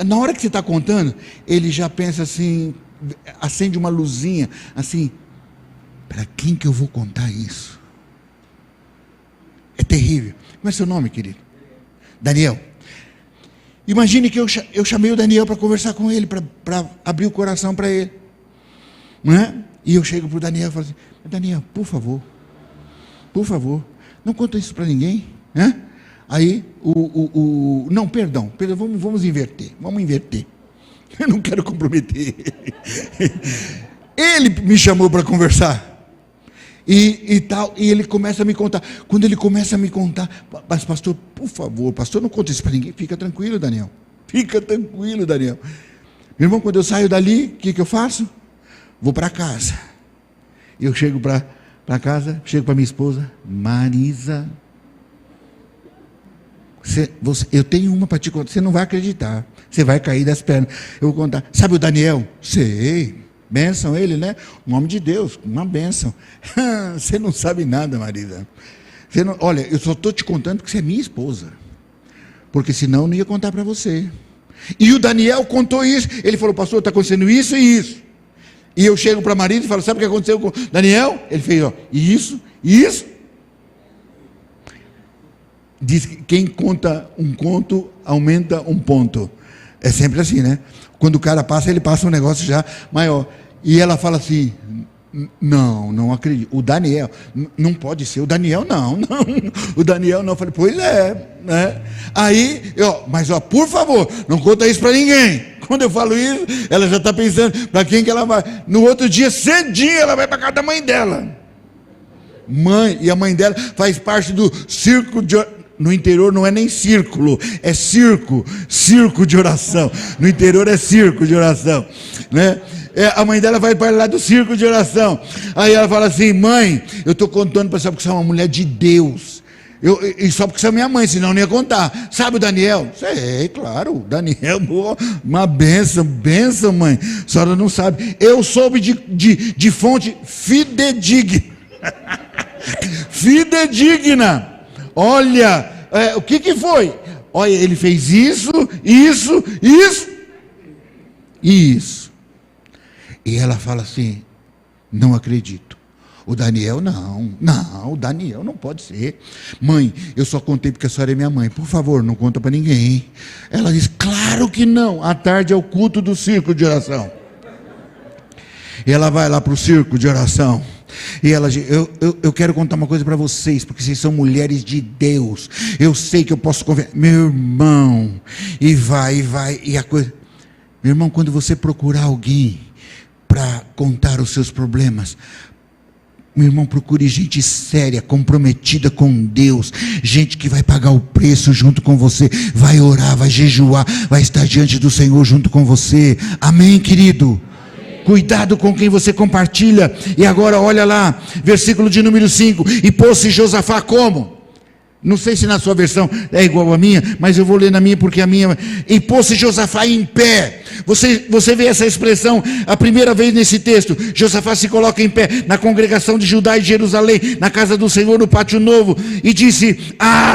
na hora que você está contando, ele já pensa assim, acende uma luzinha, assim, para quem que eu vou contar isso? É terrível. Como é seu nome, querido? Daniel. Imagine que eu chamei o Daniel para conversar com ele, para abrir o coração para ele, não é? E eu chego para o Daniel e falo assim, Daniel, por favor, não conta isso para ninguém, né? Aí, não, perdão, vamos inverter, Eu não quero comprometer ele. Ele me chamou para conversar. E tal, e ele começa a me contar. Quando ele começa a me contar, mas pastor, por favor, pastor, não conta isso para ninguém. Fica tranquilo, Daniel. Fica tranquilo, Daniel. Meu irmão, quando eu saio dali, o que eu faço? Vou para casa. Eu chego para casa, chego para minha esposa, Marisa, eu tenho uma para te contar, você não vai acreditar, você vai cair das pernas. Eu vou contar. Sabe o Daniel? Sei. Bênção ele, né? Um homem de Deus, uma bênção. Você não sabe nada, Marisa. Olha, eu só estou te contando porque você é minha esposa. Porque senão eu não ia contar para você. E o Daniel contou isso. Ele falou, pastor, está acontecendo isso e isso. E eu chego para Marisa e falo, sabe o que aconteceu com o Daniel? Ele fez, ó, isso. Diz que quem conta um conto aumenta um ponto. É sempre assim, né? Quando o cara passa, ele passa um negócio já maior. E ela fala assim, não acredito. O Daniel, não pode ser. O Daniel, não. O Daniel não. Eu falei, pois é. Né? Aí, mas por favor, não conta isso para ninguém. Quando eu falo isso, ela já está pensando para quem que ela vai. No outro dia, cedinho, ela vai para casa da mãe dela. E a mãe dela faz parte do circo de... No interior não é nem círculo, é circo de oração. No interior é circo de oração, né? A mãe dela vai para lá do circo de oração. Aí ela fala assim, mãe, eu estou contando para você porque você é uma mulher de Deus. E só porque você é minha mãe, senão eu não ia contar. Sabe o Daniel? Sei, claro, o Daniel, uma bênção, mãe. A senhora não sabe. Eu soube de fonte fidedigna. Fidedigna. Olha, o que foi? Olha, ele fez isso. E ela fala assim, não acredito. O Daniel não, o Daniel não pode ser. Mãe, eu só contei porque a senhora é minha mãe. Por favor, não conta para ninguém. Ela diz, claro que não. À tarde é o culto do circo de oração. E ela vai lá para o circo de oração. E ela diz, eu quero contar uma coisa para vocês, porque vocês são mulheres de Deus. Eu sei que eu posso conversar. Meu irmão, e vai, e a coisa. Meu irmão, quando você procurar alguém para contar os seus problemas, meu irmão, procure gente séria, comprometida com Deus, gente que vai pagar o preço junto com você, vai orar, vai jejuar, vai estar diante do Senhor junto com você. Amém, querido? Cuidado com quem você compartilha. E agora olha lá, versículo de número 5. E pôs-se Josafá como? Não sei se na sua versão é igual à minha, mas eu vou ler na minha porque a minha... E pôs-se Josafá em pé. Você vê essa expressão a primeira vez nesse texto. Josafá se coloca em pé na congregação de Judá e de Jerusalém, na casa do Senhor, no pátio novo, e disse,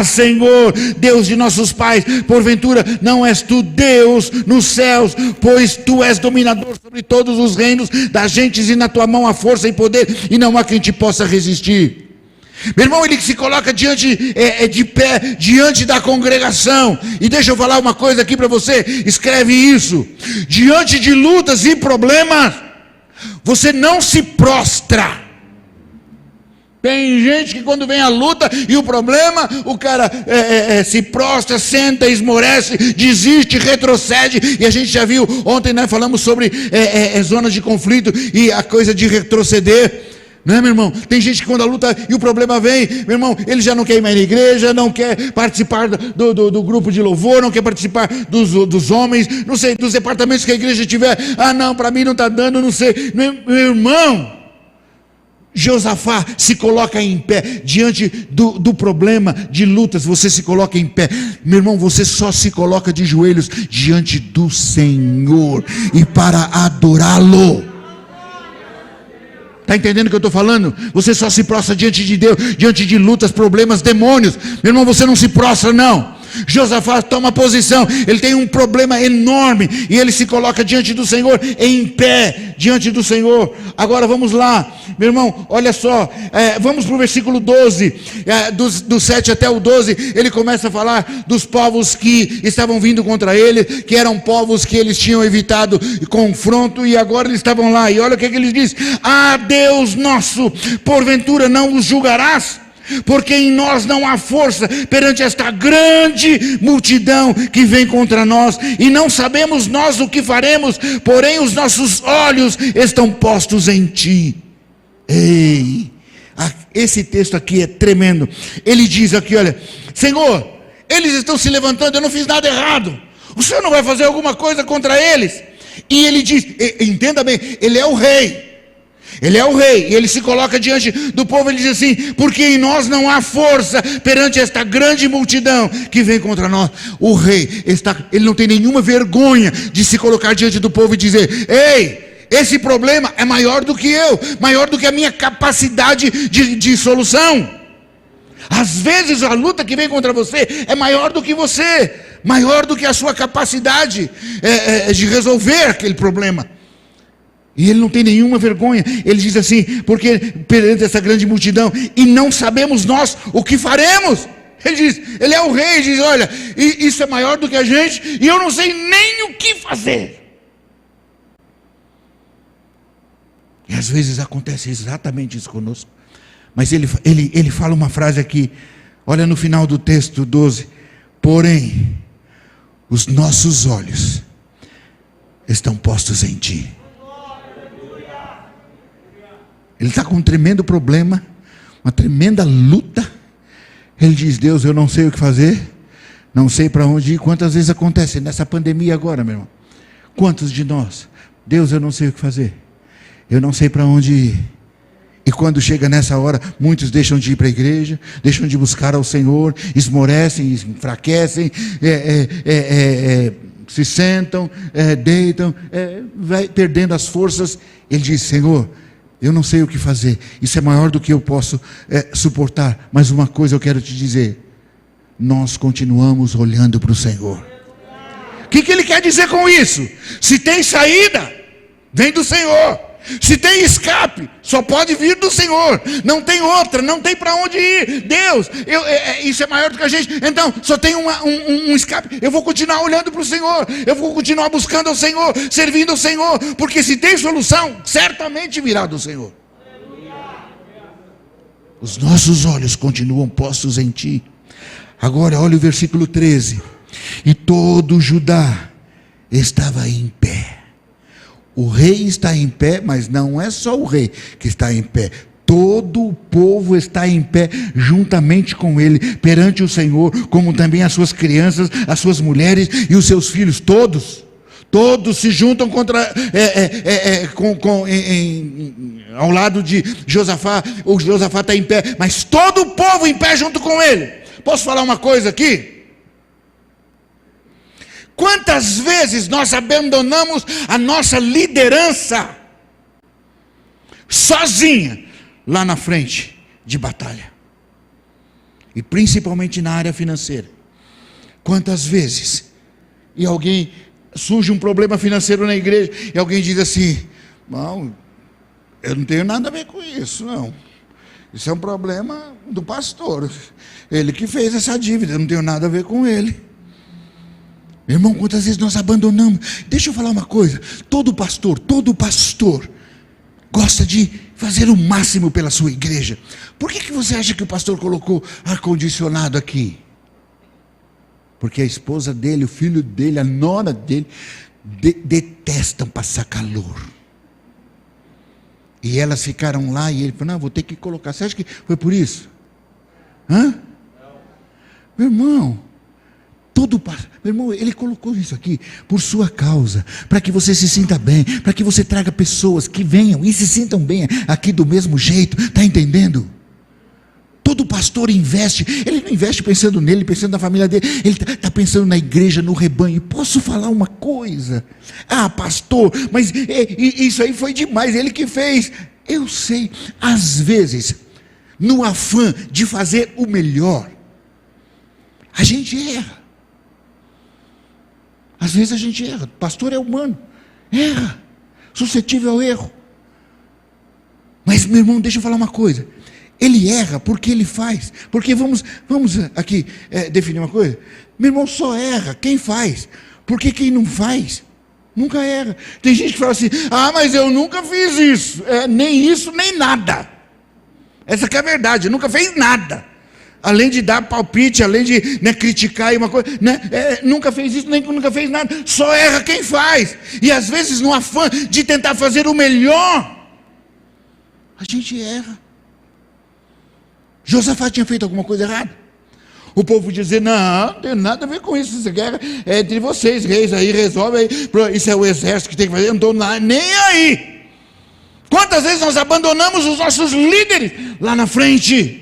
Senhor, Deus de nossos pais, porventura não és tu Deus nos céus, pois tu és dominador sobre todos os reinos das gentes, e na tua mão há força e poder, e não há quem te possa resistir. Meu irmão, ele se coloca de pé diante da congregação. E deixa eu falar uma coisa aqui para você. Escreve isso. Diante de lutas e problemas, você não se prostra. Tem gente que quando vem a luta e o problema, o cara se prostra, senta, esmorece, desiste, retrocede. E a gente já viu ontem, né, falamos sobre zonas de conflito e a coisa de retroceder. Não é, meu irmão? Tem gente que quando a luta e o problema vem, meu irmão, ele já não quer ir mais na igreja, não quer participar do grupo de louvor, não quer participar dos homens, não sei, dos departamentos que a igreja tiver. Não, para mim não está dando, não sei. Meu irmão, Josafá se coloca em pé diante do problema de lutas. Você se coloca em pé, meu irmão. Você só se coloca de joelhos diante do Senhor e para adorá-lo. Está entendendo o que eu estou falando? Você só se prostra diante de Deus, diante de lutas, problemas, demônios. Meu irmão, você não se prostra, não. Josafá toma posição, ele tem um problema enorme, e ele se coloca diante do Senhor, em pé, diante do Senhor. Agora vamos lá, meu irmão, olha só, vamos para o versículo 12, do 7 até o 12, ele começa a falar dos povos que estavam vindo contra ele, que eram povos que eles tinham evitado confronto, e agora eles estavam lá, e olha o que ele diz, Deus nosso, porventura não os julgarás? porque em nós não há força perante esta grande multidão que vem contra nós, e não sabemos nós o que faremos, porém os nossos olhos estão postos em ti. Ei, esse texto aqui é tremendo. Ele diz aqui, olha, Senhor, eles estão se levantando, eu não fiz nada errado, o Senhor não vai fazer alguma coisa contra eles? E ele diz, entenda bem, ele é o rei, ele é o rei, e ele se coloca diante do povo, ele diz assim, porque em nós não há força perante esta grande multidão que vem contra nós. O rei ele não tem nenhuma vergonha de se colocar diante do povo e dizer, ei, esse problema é maior do que eu, maior do que a minha capacidade de solução. Às vezes a luta que vem contra você é maior do que você, maior do que a sua capacidade de resolver aquele problema. E ele não tem nenhuma vergonha. Ele diz assim, porque perante essa grande multidão, e não sabemos nós o que faremos. Ele diz, ele é o rei, ele diz, olha, isso é maior do que a gente, e eu não sei nem o que fazer. E às vezes acontece exatamente isso conosco. Mas ele fala uma frase aqui, olha no final do texto 12, porém, os nossos olhos estão postos em ti. Ele está com um tremendo problema, uma tremenda luta. Ele diz, Deus, eu não sei o que fazer, não sei para onde ir. Quantas vezes acontece nessa pandemia agora, meu irmão? Quantos de nós? Deus, eu não sei o que fazer, eu não sei para onde ir. E quando chega nessa hora, muitos deixam de ir para a igreja, deixam de buscar ao Senhor, esmorecem, enfraquecem, se sentam, deitam, vai perdendo as forças. Ele diz, Senhor, eu não sei o que fazer, isso é maior do que eu posso suportar, mas uma coisa eu quero te dizer, nós continuamos olhando para o Senhor. O que ele quer dizer com isso? Se tem saída, vem do Senhor. Se tem escape, só pode vir do Senhor, não tem outra, não tem para onde ir. Deus, isso é maior do que a gente, então só tem um escape. Eu vou continuar olhando para o Senhor, eu vou continuar buscando ao Senhor, servindo ao Senhor, porque se tem solução, certamente virá do Senhor. Os nossos olhos continuam postos em ti. Agora olha o versículo 13, e todo Judá estava em pé. O rei está em pé, mas não é só o rei que está em pé. Todo o povo está em pé, juntamente com ele, perante o Senhor, como também as suas crianças, as suas mulheres e os seus filhos, todos se juntam ao lado de Josafá. O Josafá está em pé, mas todo o povo em pé junto com ele. Posso falar uma coisa aqui? Quantas vezes nós abandonamos a nossa liderança sozinha lá na frente de batalha, e principalmente na área financeira. Quantas vezes surge um problema financeiro na igreja e alguém diz assim, não, eu não tenho nada a ver com isso, não, isso é um problema do pastor, ele que fez essa dívida, eu não tenho nada a ver com ele. Meu irmão, quantas vezes nós abandonamos? Deixa eu falar uma coisa, todo pastor gosta de fazer o máximo pela sua igreja. Por que você acha que o pastor colocou ar-condicionado aqui? Porque a esposa dele, o filho dele, a nora dele detestam passar calor. E elas ficaram lá e ele falou, não, vou ter que colocar. Você acha que foi por isso? Hã? Meu irmão, meu irmão, ele colocou isso aqui por sua causa, para que você se sinta bem, para que você traga pessoas que venham e se sintam bem aqui do mesmo jeito, está entendendo? Todo pastor investe, ele não investe pensando nele, pensando na família dele, ele está pensando na igreja, no rebanho. Posso falar uma coisa? Ah, pastor, mas isso aí foi demais, ele que fez. Eu sei, às vezes, no afã de fazer o melhor, a gente erra. Às vezes a gente erra, pastor é humano, erra, suscetível ao erro. Mas meu irmão, deixa eu falar uma coisa, ele erra porque ele faz, porque vamos aqui definir uma coisa, meu irmão, só erra quem faz, porque quem não faz, nunca erra. Tem gente que fala assim, mas eu nunca fiz isso, nem isso, nem nada. Essa que é a verdade, nunca fez nada. Além de dar palpite, além de criticar e uma coisa, nunca fez isso, nem nunca fez nada. Só erra quem faz. E às vezes no afã de tentar fazer o melhor, a gente erra. Josafá tinha feito alguma coisa errada? O povo dizia, não tem nada a ver com isso, essa guerra é entre vocês, reis aí, resolve aí, isso é o exército que tem que fazer, eu não estou nem aí. Quantas vezes nós abandonamos os nossos líderes lá na frente?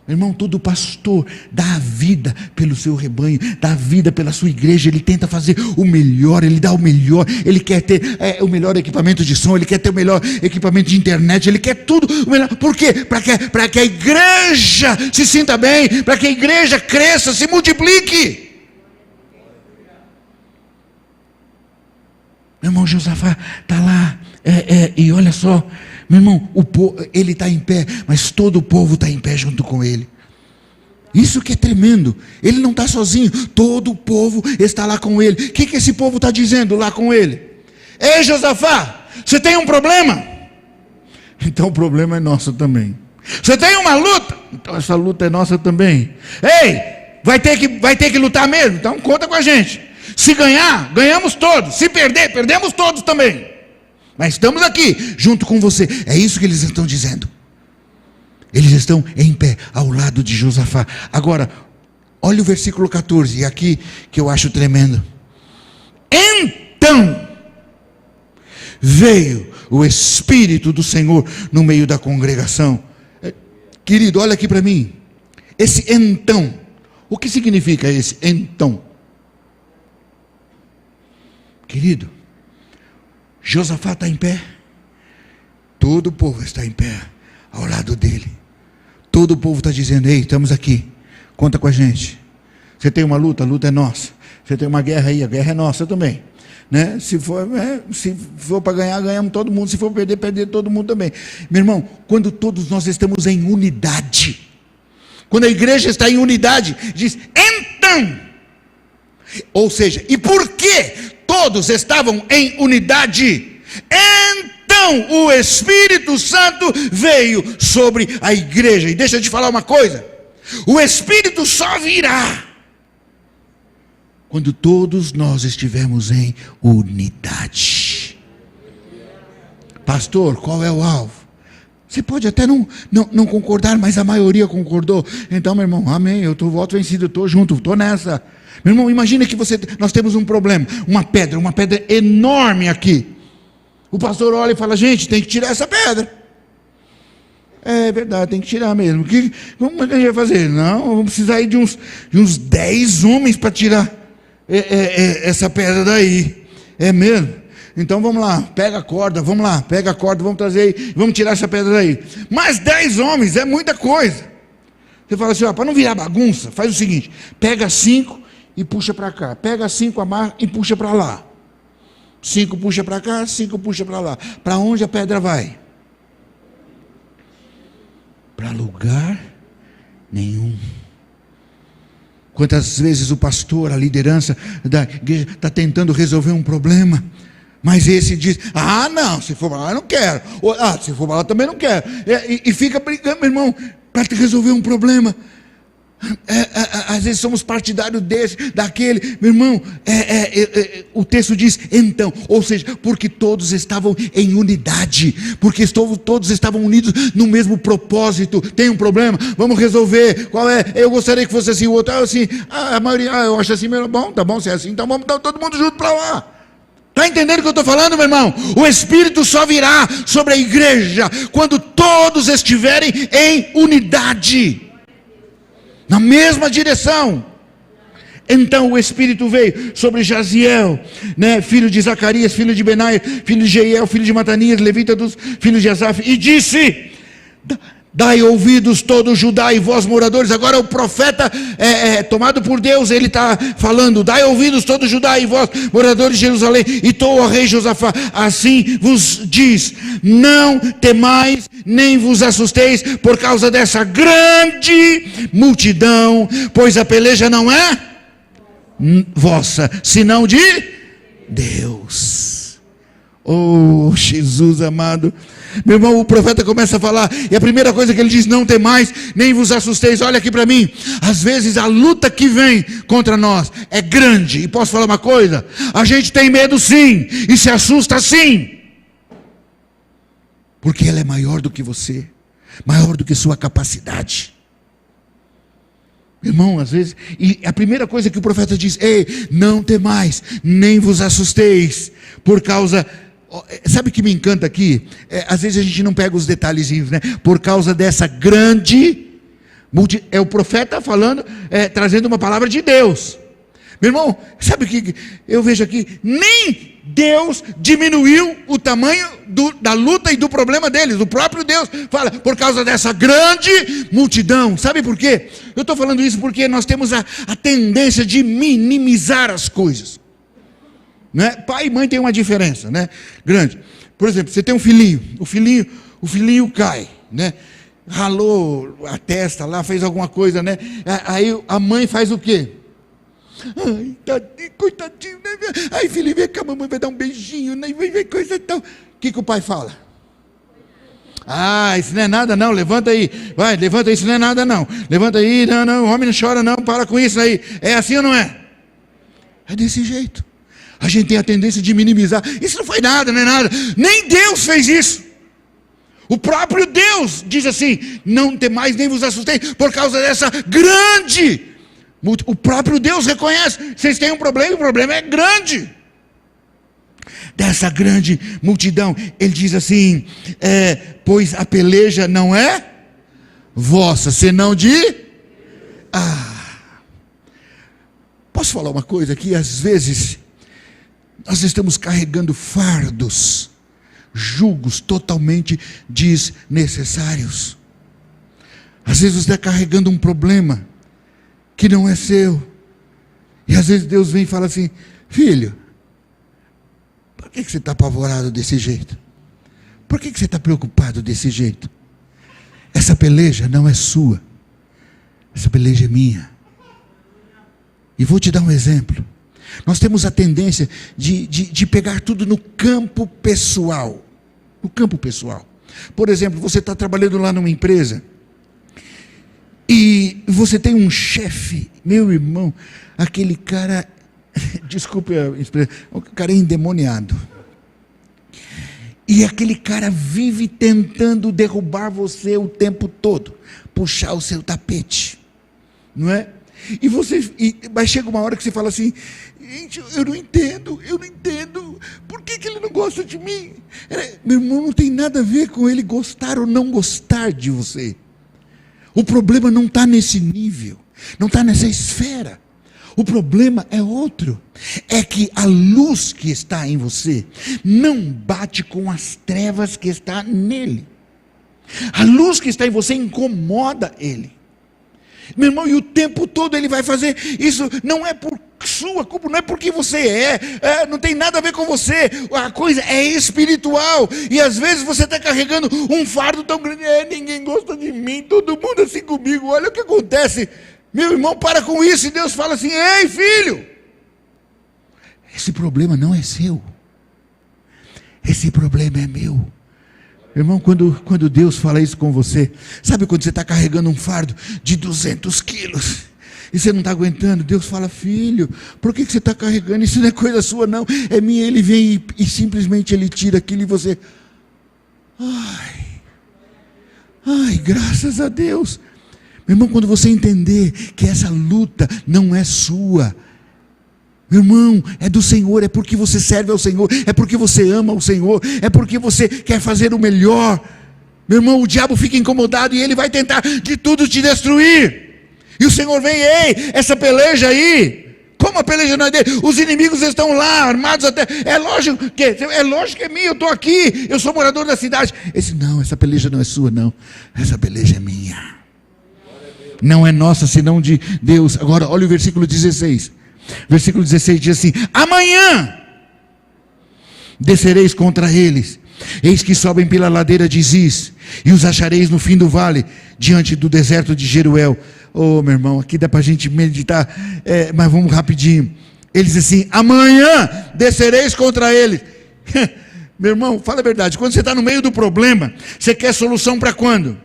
Irmão, todo pastor dá a vida pelo seu rebanho, dá a vida pela sua igreja, ele tenta fazer o melhor, ele dá o melhor, ele quer ter o melhor equipamento de som, ele quer ter o melhor equipamento de internet, ele quer tudo o melhor. Por quê? Para que a igreja se sinta bem, para que a igreja cresça, se multiplique. Meu irmão, Josafá está lá, e olha só, meu irmão, ele está em pé, mas todo o povo está em pé junto com ele. Isso que é tremendo. Ele não está sozinho, todo o povo está lá com ele. O que esse povo está dizendo lá com ele? Ei, Josafá, você tem um problema? Então o problema é nosso também. Você tem uma luta? Então essa luta é nossa também. Ei, vai ter que lutar mesmo? Então conta com a gente. Se ganhar, ganhamos todos. Se perder, perdemos todos também. Mas estamos aqui, junto com você. É isso que eles estão dizendo. Eles estão em pé, ao lado de Josafá. Agora, olha o versículo 14, e aqui que eu acho tremendo. Então, veio o Espírito do Senhor no meio da congregação. Querido, olha aqui para mim. Esse então, o que significa esse então? Querido, Josafá está em pé, todo o povo está em pé ao lado dele, todo o povo está dizendo, ei, estamos aqui, conta com a gente. Você tem uma luta, a luta é nossa. Você tem uma guerra aí, a guerra é nossa também, né? Se for para ganhar, ganhamos todo mundo. Se for perder, perder todo mundo também. Meu irmão, quando todos nós estamos em unidade, quando a igreja está em unidade, diz, então, ou seja, e por que todos estavam em unidade? Então o Espírito Santo veio sobre a igreja. E deixa eu te falar uma coisa, o Espírito só virá quando todos nós estivermos em unidade. Pastor, qual é o alvo? Você pode até não concordar, mas a maioria concordou. Então, meu irmão, amém, eu voto vencido, eu estou junto, estou nessa. Meu irmão, imagina que nós temos um problema, uma pedra enorme aqui. O pastor olha e fala, gente, tem que tirar essa pedra. É verdade, tem que tirar mesmo. Como é que a gente vai fazer? Não, vamos precisar aí de uns 10 homens para tirar essa pedra daí. É mesmo? Então vamos lá, pega a corda, vamos trazer aí, vamos tirar essa pedra daí. Mas 10 homens é muita coisa. Você fala assim, para não virar bagunça, faz o seguinte, pega 5 e puxa para cá, pega 5 amarra e puxa para lá. 5 puxa para cá, 5 puxa para lá. Para onde a pedra vai? Para lugar nenhum. Quantas vezes o pastor, a liderança da igreja está tentando resolver um problema, mas esse diz, não, se for para lá eu não quero, se for para lá também não quero, e fica brincando, meu irmão, para resolver um problema. Às vezes somos partidários desse, daquele, meu irmão, o texto diz então, ou seja, porque todos estavam em unidade, porque todos estavam unidos no mesmo propósito. Tem um problema, vamos resolver, qual é? Eu gostaria que fosse assim, o outro assim, a maioria, eu acho assim, bom, tá bom, se é assim, então vamos dar todo mundo junto para lá. Está entendendo o que eu estou falando, meu irmão? O Espírito só virá sobre a igreja quando todos estiverem em unidade, na mesma direção. Então o Espírito veio sobre Jaziel, filho de Zacarias, filho de Benaia, filho de Jeiel, filho de Matanias, levita dos filhos de Asaf, e disse, dai ouvidos todo Judá e vós moradores. Agora o profeta tomado por Deus, ele está falando, dai ouvidos todo Judá e vós moradores de Jerusalém, e tu, ó rei Josafá, assim vos diz, não temais, nem vos assusteis por causa dessa grande multidão, pois a peleja não é vossa, senão de Deus. Oh, Jesus amado, Meu irmão, o profeta começa a falar, e a primeira coisa que ele diz: não temais, nem vos assusteis. Olha aqui para mim, às vezes a luta que vem contra nós é grande, e posso falar uma coisa? A gente tem medo sim, e se assusta sim, porque ela é maior do que você, maior do que sua capacidade. Irmão, às vezes, e a primeira coisa que o profeta diz: ei, não temais, nem vos assusteis, por causa... Sabe o que me encanta aqui? Às vezes a gente não pega os detalhezinhos, né? Por causa dessa grande... É o profeta falando, trazendo uma palavra de Deus. Meu irmão, sabe o que eu vejo aqui? Nem Deus diminuiu o tamanho da luta e do problema deles. O próprio Deus fala, por causa dessa grande multidão. Sabe por quê? Eu estou falando isso porque nós temos a tendência de minimizar as coisas, né? Pai e mãe tem uma diferença, né? Grande. Por exemplo, você tem um filhinho, o filhinho cai, né? Ralou a testa lá, fez alguma coisa, né? Aí a mãe faz o quê? Ai, tadinho, coitadinho, né? Ai, filho, vem cá, a mamãe vai dar um beijinho, né? Vem coisa e tal. O que o pai fala? Ah, isso não é nada não, levanta aí, vai, levanta aí, isso não é nada não. Levanta aí, não, o homem não chora não, para com isso aí. É assim ou não é? É desse jeito. A gente tem a tendência de minimizar. Isso não foi nada, não é nada. Nem Deus fez isso. O próprio Deus diz assim: não temais nem vos assusteis, por causa dessa grande. O próprio Deus reconhece: vocês têm um problema, o problema é grande. Dessa grande multidão, ele diz assim: pois a peleja não é vossa, senão de... Posso falar uma coisa aqui? Às vezes nós estamos carregando fardos, julgos totalmente desnecessários. Às vezes você está carregando um problema que não é seu, e às vezes Deus vem e fala assim: filho, por que você está apavorado desse jeito? Por que você está preocupado desse jeito? Essa peleja não é sua, essa peleja é minha. E vou te dar um exemplo. Nós temos a tendência de pegar tudo no campo pessoal. No campo pessoal. Por exemplo, você está trabalhando lá numa empresa e você tem um chefe, meu irmão, aquele cara, desculpe a expressão, o cara é endemoniado. E aquele cara vive tentando derrubar você o tempo todo, puxar o seu tapete, não é? Mas chega uma hora que você fala assim: gente, eu não entendo, por que ele não gosta de mim? Meu irmão, não tem nada a ver com ele gostar ou não gostar de você. O problema não está nesse nível, não está nessa esfera. O problema é outro, é que a luz que está em você não bate com as trevas que está nele. A luz que está em você incomoda ele. Meu irmão, e o tempo todo ele vai fazer isso. Não é por sua culpa, não é porque você não tem nada a ver com você. A coisa é espiritual, e às vezes você está carregando um fardo tão grande: ninguém gosta de mim, todo mundo assim comigo, olha o que acontece. Meu irmão, para com isso. E Deus fala assim: ei, filho, esse problema não é seu, esse problema é meu. Irmão, quando Deus fala isso com você, sabe quando você está carregando um fardo de 200 quilos, e você não está aguentando? Deus fala: filho, por que você está carregando? Isso não é coisa sua não, é minha. Ele vem e simplesmente ele tira aquilo, e você, ai, graças a Deus. Meu irmão, quando você entender que essa luta não é sua, meu irmão, é do Senhor, é porque você serve ao Senhor, é porque você ama o Senhor, é porque você quer fazer o melhor. Meu irmão, o diabo fica incomodado e ele vai tentar de tudo te destruir. E o Senhor vem: ei, essa peleja aí, como a peleja não é dele? Os inimigos estão lá, armados até. É lógico que é minha, eu estou aqui, eu sou morador da cidade. Não, essa peleja não é sua não, essa peleja é minha. Não é nossa, senão de Deus. Agora, olha o versículo 16. Versículo 16 diz assim: amanhã descereis contra eles, eis que sobem pela ladeira de Ziz, e os achareis no fim do vale, diante do deserto de Jeruel. Oh, meu irmão, aqui dá para a gente meditar, mas vamos rapidinho. Ele diz assim: amanhã descereis contra eles. Meu irmão, fala a verdade, quando você está no meio do problema, você quer solução para quando?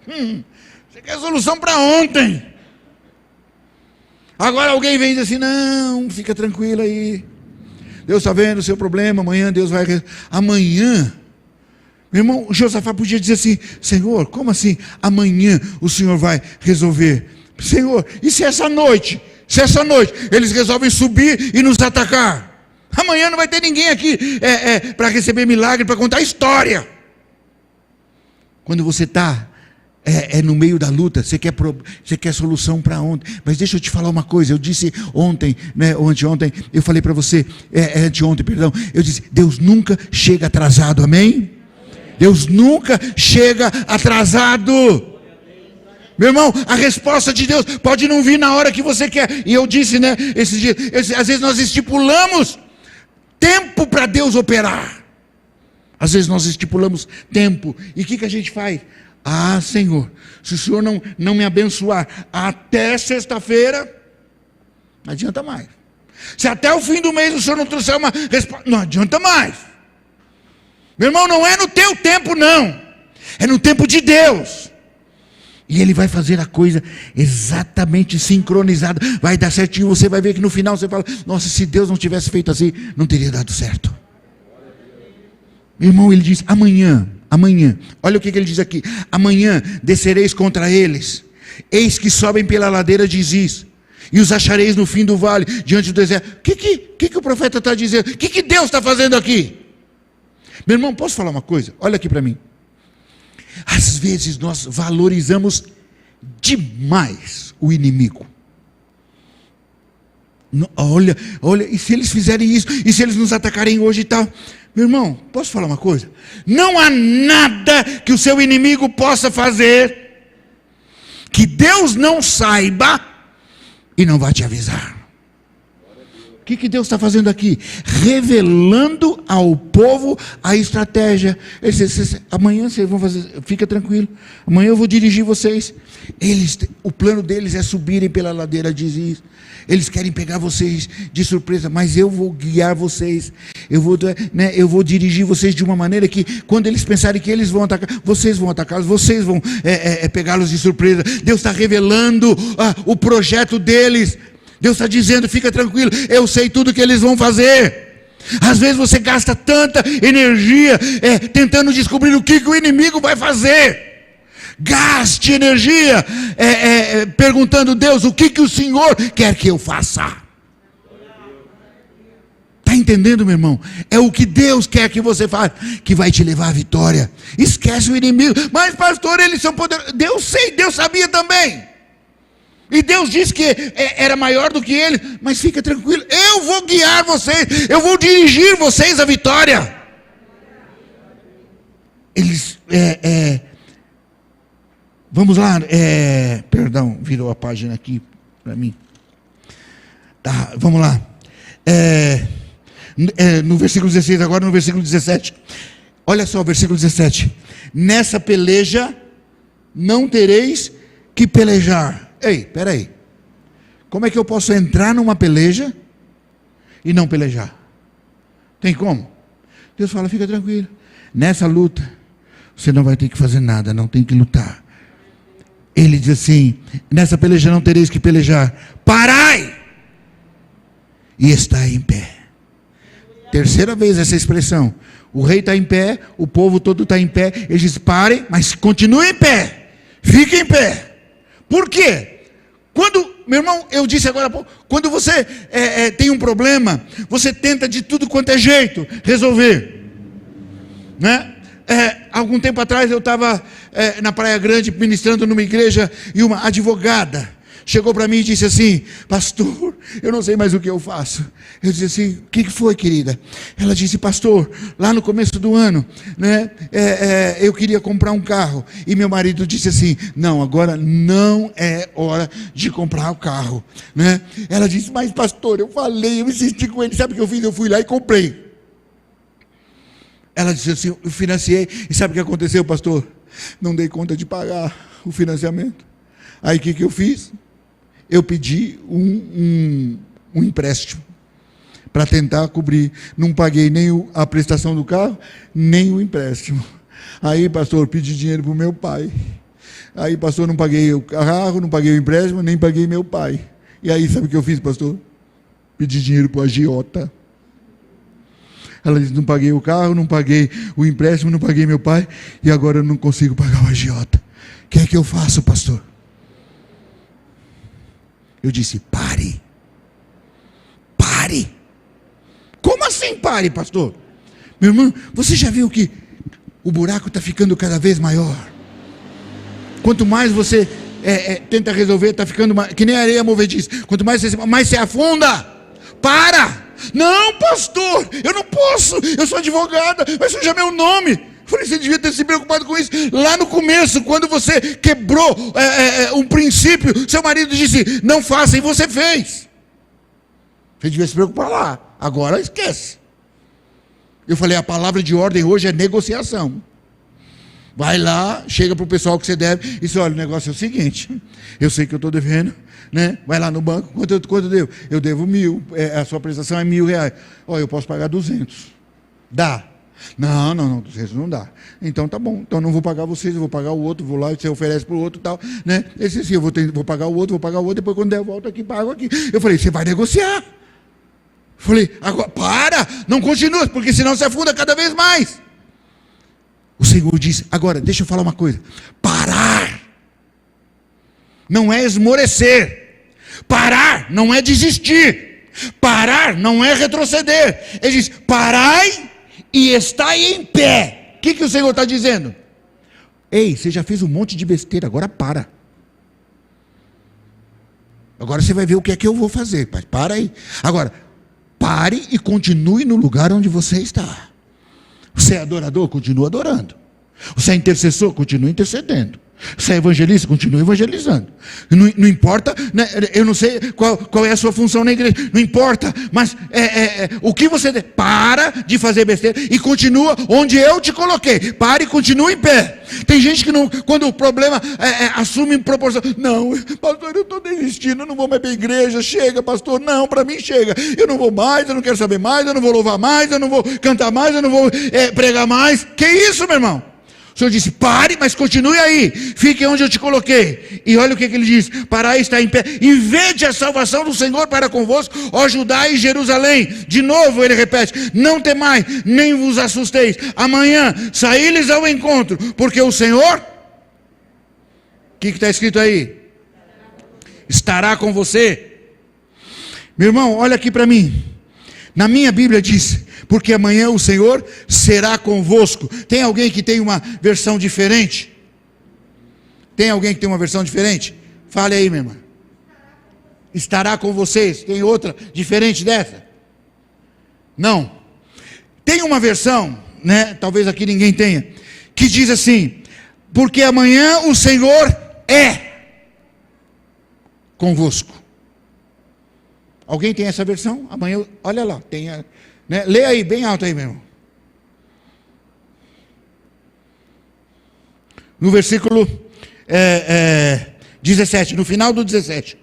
Você quer solução para ontem. Agora alguém vem e diz assim, não, fica tranquilo aí. Deus está vendo o seu problema, amanhã Deus vai... Amanhã, meu irmão, Josafá podia dizer assim, Senhor, como assim? Amanhã o Senhor vai resolver. Senhor, e se essa noite eles resolvem subir e nos atacar? Amanhã não vai ter ninguém aqui para receber milagre, para contar história. Quando você está no meio da luta, você quer solução para ontem. Mas deixa eu te falar uma coisa, eu disse ontem, ou anteontem, eu falei para você, anteontem, perdão, eu disse, Deus nunca chega atrasado, amém? Deus nunca chega atrasado. Meu irmão, a resposta de Deus pode não vir na hora que você quer. E eu disse, esses dias, às vezes nós estipulamos tempo para Deus operar. Às vezes nós estipulamos tempo. E o que a gente faz? Ah, Senhor, se o Senhor não me abençoar até sexta-feira, não adianta mais. Se até o fim do mês o Senhor não trouxer uma resposta, não adianta mais. Meu irmão, não é no teu tempo não. É no tempo de Deus. E Ele vai fazer a coisa exatamente sincronizada. Vai dar certinho, você vai ver que no final você fala, nossa, se Deus não tivesse feito assim, não teria dado certo. Meu irmão, Ele diz, amanhã, olha o que Ele diz aqui, amanhã descereis contra eles, eis que sobem pela ladeira de Ziz, e os achareis no fim do vale, diante do deserto. O que o profeta está dizendo? O que Deus está fazendo aqui? Meu irmão, posso falar uma coisa? Olha aqui para mim. Às vezes nós valorizamos demais o inimigo. Olha, e se eles fizerem isso? E se eles nos atacarem hoje e tal? Meu irmão, posso falar uma coisa? Não há nada que o seu inimigo possa fazer que Deus não saiba e não vai te avisar. O que Deus está fazendo aqui? Revelando ao povo a estratégia. Amanhã vocês vão fazer, fica tranquilo, amanhã eu vou dirigir vocês. O plano deles é subirem pela ladeira de Ziz. Eles querem pegar vocês de surpresa, mas eu vou guiar vocês. Eu vou dirigir vocês de uma maneira que, quando eles pensarem que eles vão atacar, vocês vão atacá-los, vocês vão pegá-los de surpresa. Deus está revelando o projeto deles. Deus está dizendo, fica tranquilo, eu sei tudo que eles vão fazer. Às vezes você gasta tanta energia tentando descobrir o que o inimigo vai fazer. Gaste energia perguntando a Deus, o que o Senhor quer que eu faça? Está entendendo, meu irmão? É o que Deus quer que você faça que vai te levar à vitória. Esquece o inimigo. Mas pastor, eles são poderosos. Deus sabia também. E Deus disse que era maior do que ele. Mas fica tranquilo, eu vou guiar vocês, eu vou dirigir vocês à vitória. Eles vamos lá, perdão, virou a página aqui para mim. Tá, vamos lá. No versículo 16, agora no versículo 17. Olha só o versículo 17. Nessa peleja não tereis que pelejar. Ei, peraí. Como é que eu posso entrar numa peleja e não pelejar? Tem como? Deus fala, fica tranquilo. Nessa luta, você não vai ter que fazer nada, não tem que lutar. Ele diz assim, nessa peleja não tereis que pelejar. Parai! E está em pé. Terceira vez essa expressão. O rei está em pé, o povo todo está em pé. Ele diz, parem, mas continue em pé. Fique em pé. Por quê? Meu irmão, eu disse agora há pouco, quando você tem um problema, você tenta de tudo quanto é jeito resolver. Algum tempo atrás eu estava na Praia Grande ministrando numa igreja e uma advogada chegou para mim e disse assim, pastor, eu não sei mais o que eu faço. Eu disse assim, o que foi, querida? Ela disse, pastor, lá no começo do ano, eu queria comprar um carro. E meu marido disse assim, não, agora não é hora de comprar o carro. Ela disse, mas pastor, eu insisti com ele, sabe o que eu fiz? Eu fui lá e comprei. Ela disse assim, eu financiei, e sabe o que aconteceu, pastor? Não dei conta de pagar o financiamento. Aí o que eu fiz? Eu pedi um empréstimo para tentar cobrir. Não paguei nem a prestação do carro, nem o empréstimo. Aí, pastor, pedi dinheiro para o meu pai. Aí, pastor, não paguei o carro, não paguei o empréstimo, nem paguei meu pai. E aí, sabe o que eu fiz, pastor? Pedi dinheiro para o agiota. Ela disse, não paguei o carro, não paguei o empréstimo, não paguei meu pai, e agora eu não consigo pagar o agiota. O que é que eu faço, pastor? Eu disse, pare. Pare. Como assim pare, pastor? Meu irmão, você já viu que o buraco está ficando cada vez maior? Quanto mais você tenta resolver, está ficando que nem areia movediça. Quanto mais você afunda. Para! Não, pastor, eu não posso. Eu sou advogada, vai sujar meu nome. Eu falei, você devia ter se preocupado com isso lá no começo, quando você quebrou um princípio. Seu marido disse, não faça, e você fez. Você devia se preocupar lá. Agora esquece. Eu falei, a palavra de ordem hoje é negociação. Vai lá, chega para o pessoal que você deve e diz, olha, o negócio é o seguinte, eu sei que eu estou devendo, né? Vai lá no banco, quanto eu devo? Eu devo 1.000, a sua prestação é R$1.000. Olha, eu posso pagar 200. Dá? Não, 200 não dá. Então tá bom, então não vou pagar vocês, eu vou pagar o outro, vou lá e você oferece para o outro e tal, né? Esse sim, eu vou pagar o outro, depois quando der eu volto aqui, pago aqui. Eu falei, você vai negociar. Falei, agora, para, não continua, porque senão você afunda cada vez mais. O Senhor disse, agora, deixa eu falar uma coisa. Parar não é esmorecer. Parar não é desistir. Parar não é retroceder. Ele diz, parai e estai em pé. O que o Senhor está dizendo? Ei, você já fez um monte de besteira, agora para. Agora você vai ver o que é que eu vou fazer. Mas para aí. Agora, pare e continue no lugar onde você está. Você é adorador? Continua adorando. Você é intercessor? Continua intercedendo. Você é evangelista? Continua evangelizando. Não importa, né? Eu não sei qual é a sua função na igreja. Não importa, mas o que você... Para de fazer besteira e continua onde eu te coloquei. Pare e continue em pé. Tem gente que não, quando o problema assume proporção. Não, pastor, eu estou desistindo, eu não vou mais para a igreja. Chega, pastor, não, para mim chega. Eu não vou mais, eu não quero saber mais, eu não vou louvar mais, eu não vou cantar mais, eu não vou pregar mais. Que isso, meu irmão? O Senhor disse, pare, mas continue aí, fique onde eu te coloquei. E olha o que ele diz, parai e está em pé, e vede a salvação do Senhor para convosco, ó Judá e Jerusalém. De novo ele repete, não temais, nem vos assusteis, amanhã saí-lhes ao encontro, porque o Senhor, o que está escrito aí? Estará com você. Meu irmão, olha aqui para mim, na minha Bíblia diz, porque amanhã o Senhor será convosco. Tem alguém que tem uma versão diferente? Tem alguém que tem uma versão diferente? Fale aí, minha irmã. Estará com vocês. Tem outra diferente dessa? Não. Tem uma versão, né? Talvez aqui ninguém tenha, que diz assim, porque amanhã o Senhor é convosco. Alguém tem essa versão? Amanhã, olha lá, tem a... Né? Lê aí, bem alto aí mesmo. No versículo 17, no final do 17.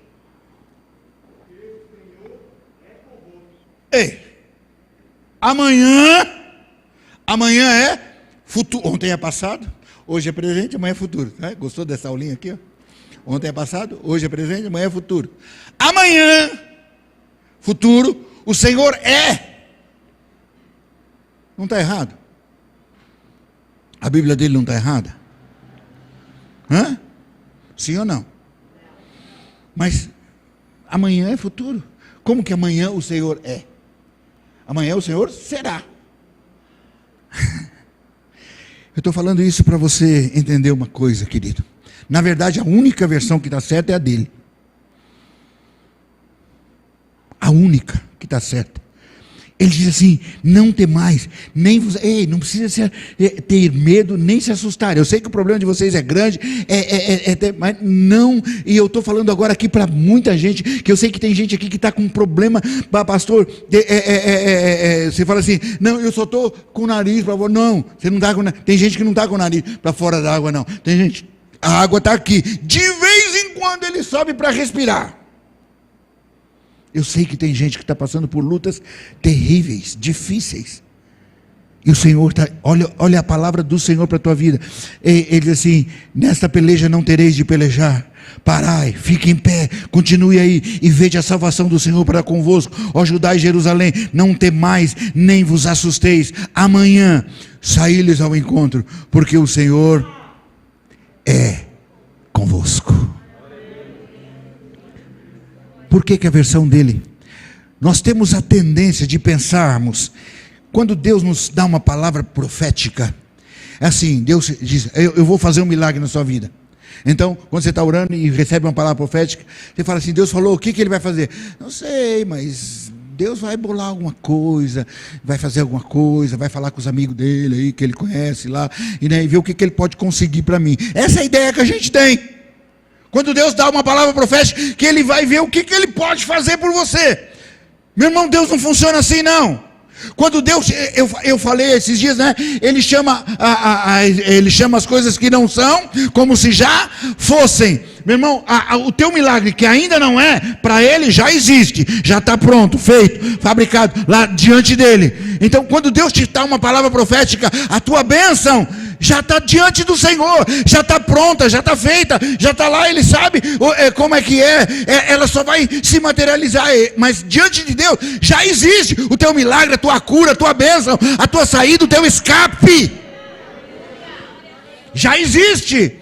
Ei, amanhã é futuro. Ontem é passado, hoje é presente, amanhã é futuro. Né? Gostou dessa aulinha aqui? Ó? Ontem é passado, hoje é presente, amanhã é futuro. Amanhã, futuro, o Senhor é. Não está errado? A Bíblia dele não está errada? Hã? Sim ou não? Mas amanhã é futuro. Como que amanhã o Senhor é? Amanhã o Senhor será. Eu estou falando isso para você entender uma coisa, querido. Na verdade, a única versão que está certa é a dele. A única que está certa. Ele diz assim, não temais, nem vos... Ei, não precisa ter medo, nem se assustar. Eu sei que o problema de vocês é grande, mas não, e eu estou falando agora aqui para muita gente, que eu sei que tem gente aqui que está com um problema, pastor, você fala assim, não, eu só estou com o nariz para fora. Não, você não está com o nariz. Tem gente que não está com o nariz para fora da água, não. Tem gente, a água está aqui. De vez em quando ele sobe para respirar. Eu sei que tem gente que está passando por lutas terríveis, difíceis. E o Senhor está, olha a palavra do Senhor para a tua vida. Ele diz assim: nesta peleja não tereis de pelejar. Parai, fique em pé, continue aí e vede a salvação do Senhor para convosco. Ó Judá e Jerusalém, não temais, nem vos assusteis. Amanhã saí-lhes ao encontro, porque o Senhor é convosco. Por que a versão dele? Nós temos a tendência de pensarmos, quando Deus nos dá uma palavra profética, é assim, Deus diz: eu vou fazer um milagre na sua vida. Então, quando você está orando e recebe uma palavra profética, você fala assim: Deus falou, o que ele vai fazer? Não sei, mas Deus vai bolar alguma coisa, vai fazer alguma coisa, vai falar com os amigos dele aí, que ele conhece lá, e ver o que ele pode conseguir para mim. Essa é a ideia que a gente tem. Quando Deus dá uma palavra profética, que ele vai ver o que ele pode fazer por você. Meu irmão, Deus não funciona assim não. Quando Deus, eu falei esses dias, né? Ele chama as coisas que não são, como se já fossem. Meu irmão, o teu milagre que ainda não é, para ele já existe, já está pronto, feito, fabricado lá diante dele. Então, quando Deus te dá uma palavra profética, a tua bênção já está diante do Senhor, já está pronta, já está feita, já está lá, ele sabe como é que ela só vai se materializar, mas diante de Deus já existe o teu milagre, a tua cura, a tua bênção, a tua saída, o teu escape, já existe.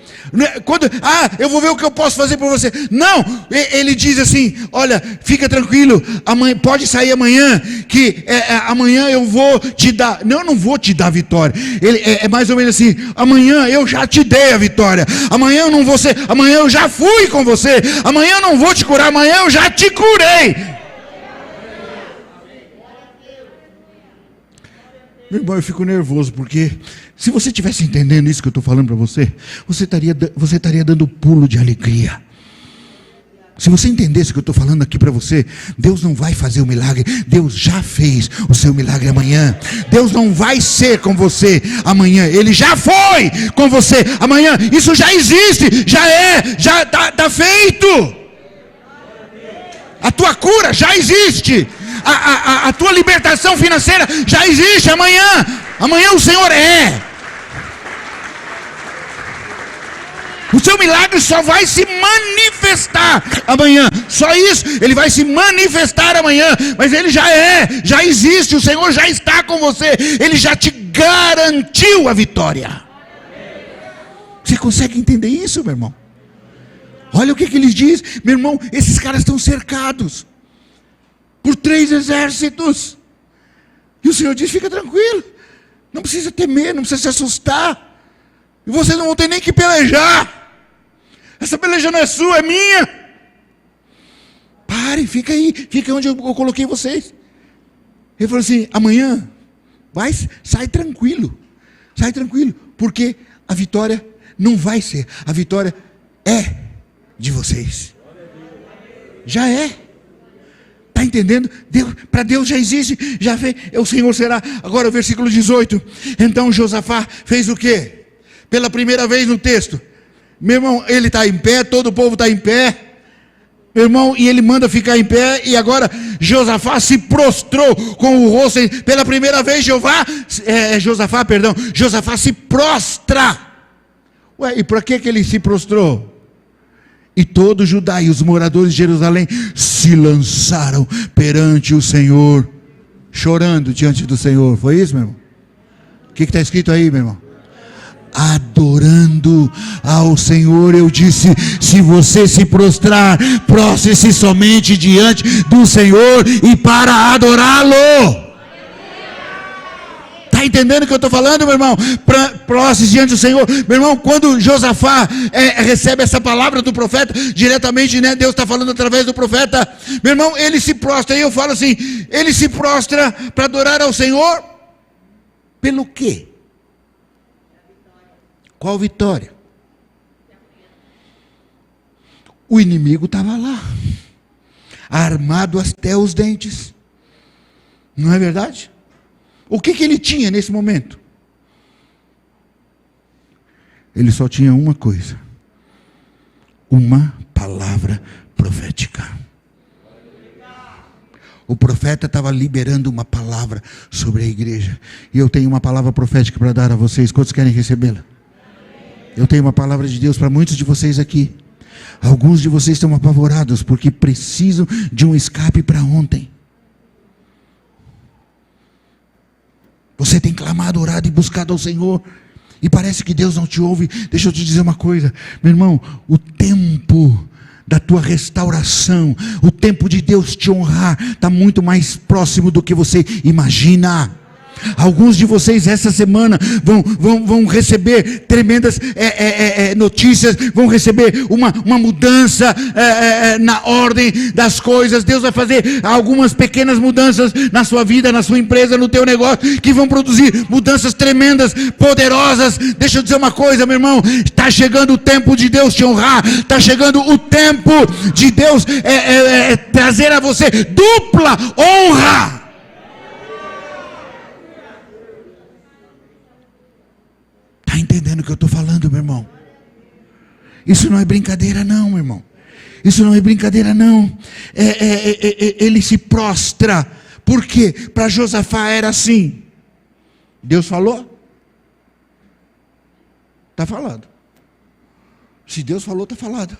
Quando, eu vou ver o que eu posso fazer por você. Não, ele diz assim: olha, fica tranquilo, amanhã, pode sair amanhã, que amanhã eu vou te dar. Não, eu não vou te dar vitória. Ele é mais ou menos assim: amanhã eu já te dei a vitória. Amanhã eu não vou ser, amanhã eu já fui com você. Amanhã eu não vou te curar, amanhã eu já te curei. Meu irmão, eu fico nervoso, porque se você estivesse entendendo isso que eu estou falando para você, você estaria dando pulo de alegria. Se você entendesse o que eu estou falando aqui para você, Deus não vai fazer o milagre, Deus já fez o seu milagre amanhã. Deus não vai ser com você amanhã, Ele já foi com você amanhã. Isso já existe, já está feito. A tua cura já existe. A tua libertação financeira já existe amanhã. Amanhã o Senhor é. O seu milagre só vai se manifestar amanhã. Só isso, ele vai se manifestar amanhã. Mas ele já existe. O Senhor já está com você. Ele já te garantiu a vitória. Você consegue entender isso, meu irmão? Olha o que ele diz. Meu irmão, esses caras estão cercados por 3 exércitos. E o Senhor diz: fica tranquilo, não precisa temer, não precisa se assustar. E vocês não vão ter nem que pelejar. Essa peleja não é sua, é minha. Pare, fica aí, fica onde eu coloquei vocês. Ele falou assim: amanhã, sai tranquilo, porque a vitória não vai ser, a vitória é de vocês. Já é. Está entendendo? Para Deus já existe, já fez, o Senhor será. Agora o versículo 18. Então Josafá fez o quê? Pela primeira vez no texto, meu irmão, ele está em pé, todo o povo está em pé, meu irmão, e ele manda ficar em pé. E agora Josafá se prostrou com o rosto, pela primeira vez Josafá se prostra. Ué, e para que ele se prostrou? E todo Judá e os moradores de Jerusalém se lançaram perante o Senhor, chorando diante do Senhor. Foi isso, meu irmão? O que está escrito aí, meu irmão? Adorando ao Senhor. Eu disse: se você se prostrar, prostre-se somente diante do Senhor e para adorá-lo. Está entendendo o que eu estou falando, meu irmão? Prostre diante do Senhor. Meu irmão, quando Josafá recebe essa palavra do profeta, diretamente, né? Deus está falando através do profeta. Meu irmão, ele se prostra. E eu falo assim: ele se prostra para adorar ao Senhor. Pelo quê? Qual vitória? O inimigo estava lá, armado até os dentes. Não é verdade? O que ele tinha nesse momento? Ele só tinha uma coisa: uma palavra profética. O profeta estava liberando uma palavra sobre a igreja. E eu tenho uma palavra profética para dar a vocês. Quantos querem recebê-la? Eu tenho uma palavra de Deus para muitos de vocês aqui. Alguns de vocês estão apavorados porque precisam de um escape para ontem. Você tem clamado, orado e buscado ao Senhor, e parece que Deus não te ouve. Deixa eu te dizer uma coisa, meu irmão, o tempo da tua restauração, o tempo de Deus te honrar, está muito mais próximo do que você imagina. Alguns de vocês essa semana vão receber tremendas notícias, vão receber uma mudança na ordem das coisas. Deus vai fazer algumas pequenas mudanças na sua vida, na sua empresa, no teu negócio, que vão produzir mudanças tremendas, poderosas. Deixa eu dizer uma coisa, meu irmão, está chegando o tempo de Deus te honrar, está chegando o tempo de Deus trazer a você dupla honra. Está entendendo o que eu estou falando, meu irmão? Isso não é brincadeira não, meu irmão. Isso não é brincadeira não. Ele se prostra. Por quê? Para Josafá era assim. Deus falou? Está falado. Se Deus falou, está falado.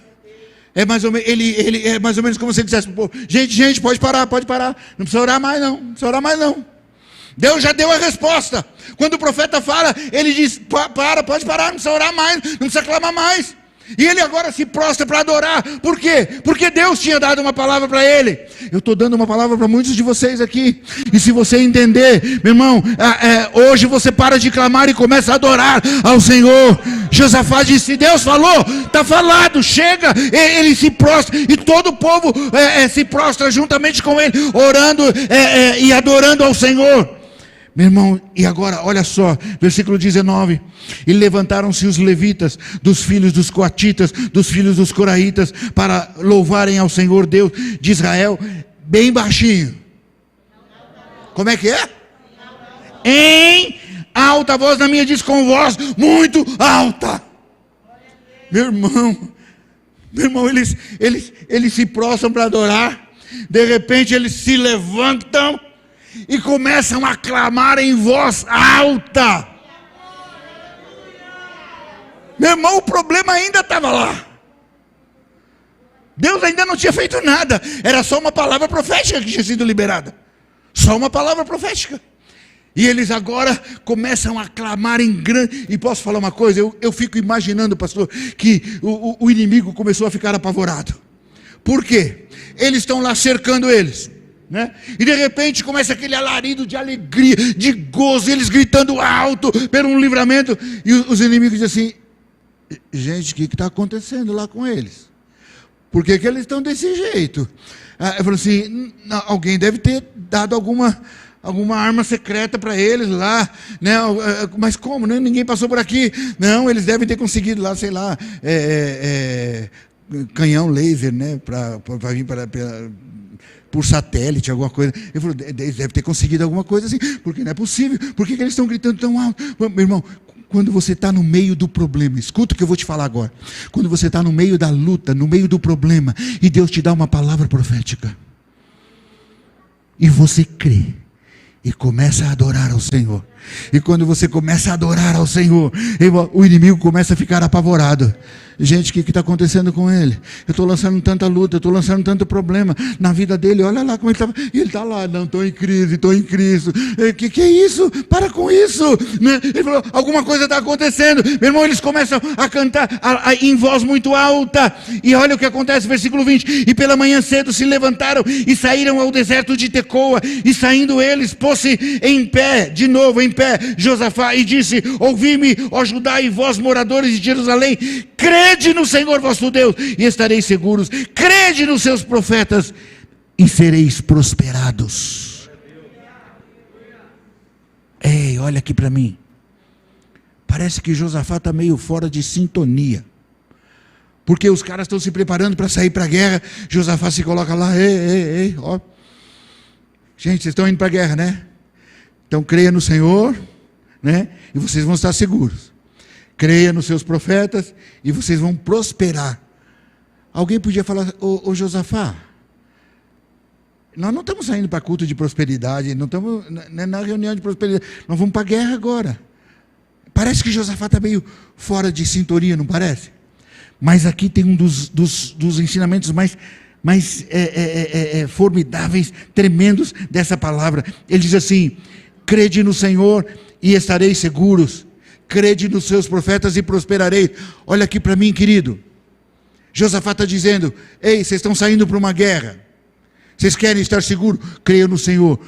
É mais ou menos, ele é mais ou menos como se ele dissesse, pô, gente, pode parar. Não precisa orar mais não. Deus já deu a resposta. Quando o profeta fala, ele diz, pode parar, não precisa orar mais, não precisa clamar mais. E ele agora se prostra para adorar. Por quê? Porque Deus tinha dado uma palavra para ele. Eu estou dando uma palavra para muitos de vocês aqui. E se você entender, meu irmão, hoje você para de clamar e começa a adorar ao Senhor. Josafá disse, Deus falou, está falado, chega. Ele se prostra e todo o povo se prostra juntamente com ele, orando e adorando ao Senhor. Meu irmão, e agora, olha só, versículo 19, e levantaram-se os levitas, dos filhos dos coatitas, dos filhos dos coraitas, para louvarem ao Senhor Deus de Israel, bem baixinho. Como é que é? Em alta voz, na minha diz com voz muito alta. Meu irmão, eles se prostram para adorar, de repente eles se levantam, e começam a clamar em voz alta. Meu irmão, o problema ainda estava lá. Deus ainda não tinha feito nada. Era só uma palavra profética que tinha sido liberada. Só uma palavra profética. E eles agora começam a clamar em grande. E posso falar uma coisa? Eu fico imaginando, pastor, que o inimigo começou a ficar apavorado. Por quê? Eles estão lá cercando eles, né? E de repente começa aquele alarido de alegria, de gozo, eles gritando alto por um livramento, e os inimigos dizem assim, gente, o que está acontecendo lá com eles? Por que eles estão desse jeito? Eu falo assim, alguém deve ter dado alguma arma secreta para eles lá, né? Mas como? Né? Ninguém passou por aqui. Não, eles devem ter conseguido lá, sei lá, canhão laser, né? Para vir por satélite, alguma coisa. Ele falou, eles devem ter conseguido alguma coisa assim, porque não é possível. Por que eles estão gritando tão alto? Meu irmão, quando você está no meio do problema, escuta o que eu vou te falar agora. Quando você está no meio da luta, no meio do problema, e Deus te dá uma palavra profética, e você crê, e começa a adorar ao Senhor. E quando você começa a adorar ao Senhor, o inimigo começa a ficar apavorado. Gente, o que está acontecendo com ele? Eu estou lançando tanta luta, eu estou lançando tanto problema na vida dele. Olha lá como ele estava. E ele está lá, não, estou em crise, estou em Cristo. O que é isso? Para com isso. Ele falou, alguma coisa está acontecendo. Meu irmão, eles começam a cantar em voz muito alta. E olha o que acontece, versículo 20. E pela manhã cedo se levantaram e saíram ao deserto de Tecoa. E saindo eles, pôs-se em pé, de novo em pé, Josafá, e disse, ouvi-me, ó Judá e vós moradores de Jerusalém, crede no Senhor vosso Deus e estareis seguros, crede nos seus profetas e sereis prosperados. Ei, olha aqui para mim, parece que Josafá está meio fora de sintonia, porque os caras estão se preparando para sair para a guerra. Josafá se coloca lá, ei, ó, gente, vocês estão indo para a guerra, né? Então creia no Senhor, né? E vocês vão estar seguros. Creia nos seus profetas e vocês vão prosperar. Alguém podia falar, ô Josafá, Nós não estamos saindo para culto de prosperidade, não estamos na reunião de prosperidade, nós vamos para a guerra agora. Parece que Josafá está meio fora de sintonia, não parece? Mas aqui tem um dos ensinamentos mais formidáveis, tremendos dessa palavra. Ele diz assim: crede no Senhor e estareis seguros, crede nos seus profetas e prosperareis. Olha aqui para mim, querido. Josafá está dizendo: ei, vocês estão saindo para uma guerra, vocês querem estar seguros? Creiam no Senhor.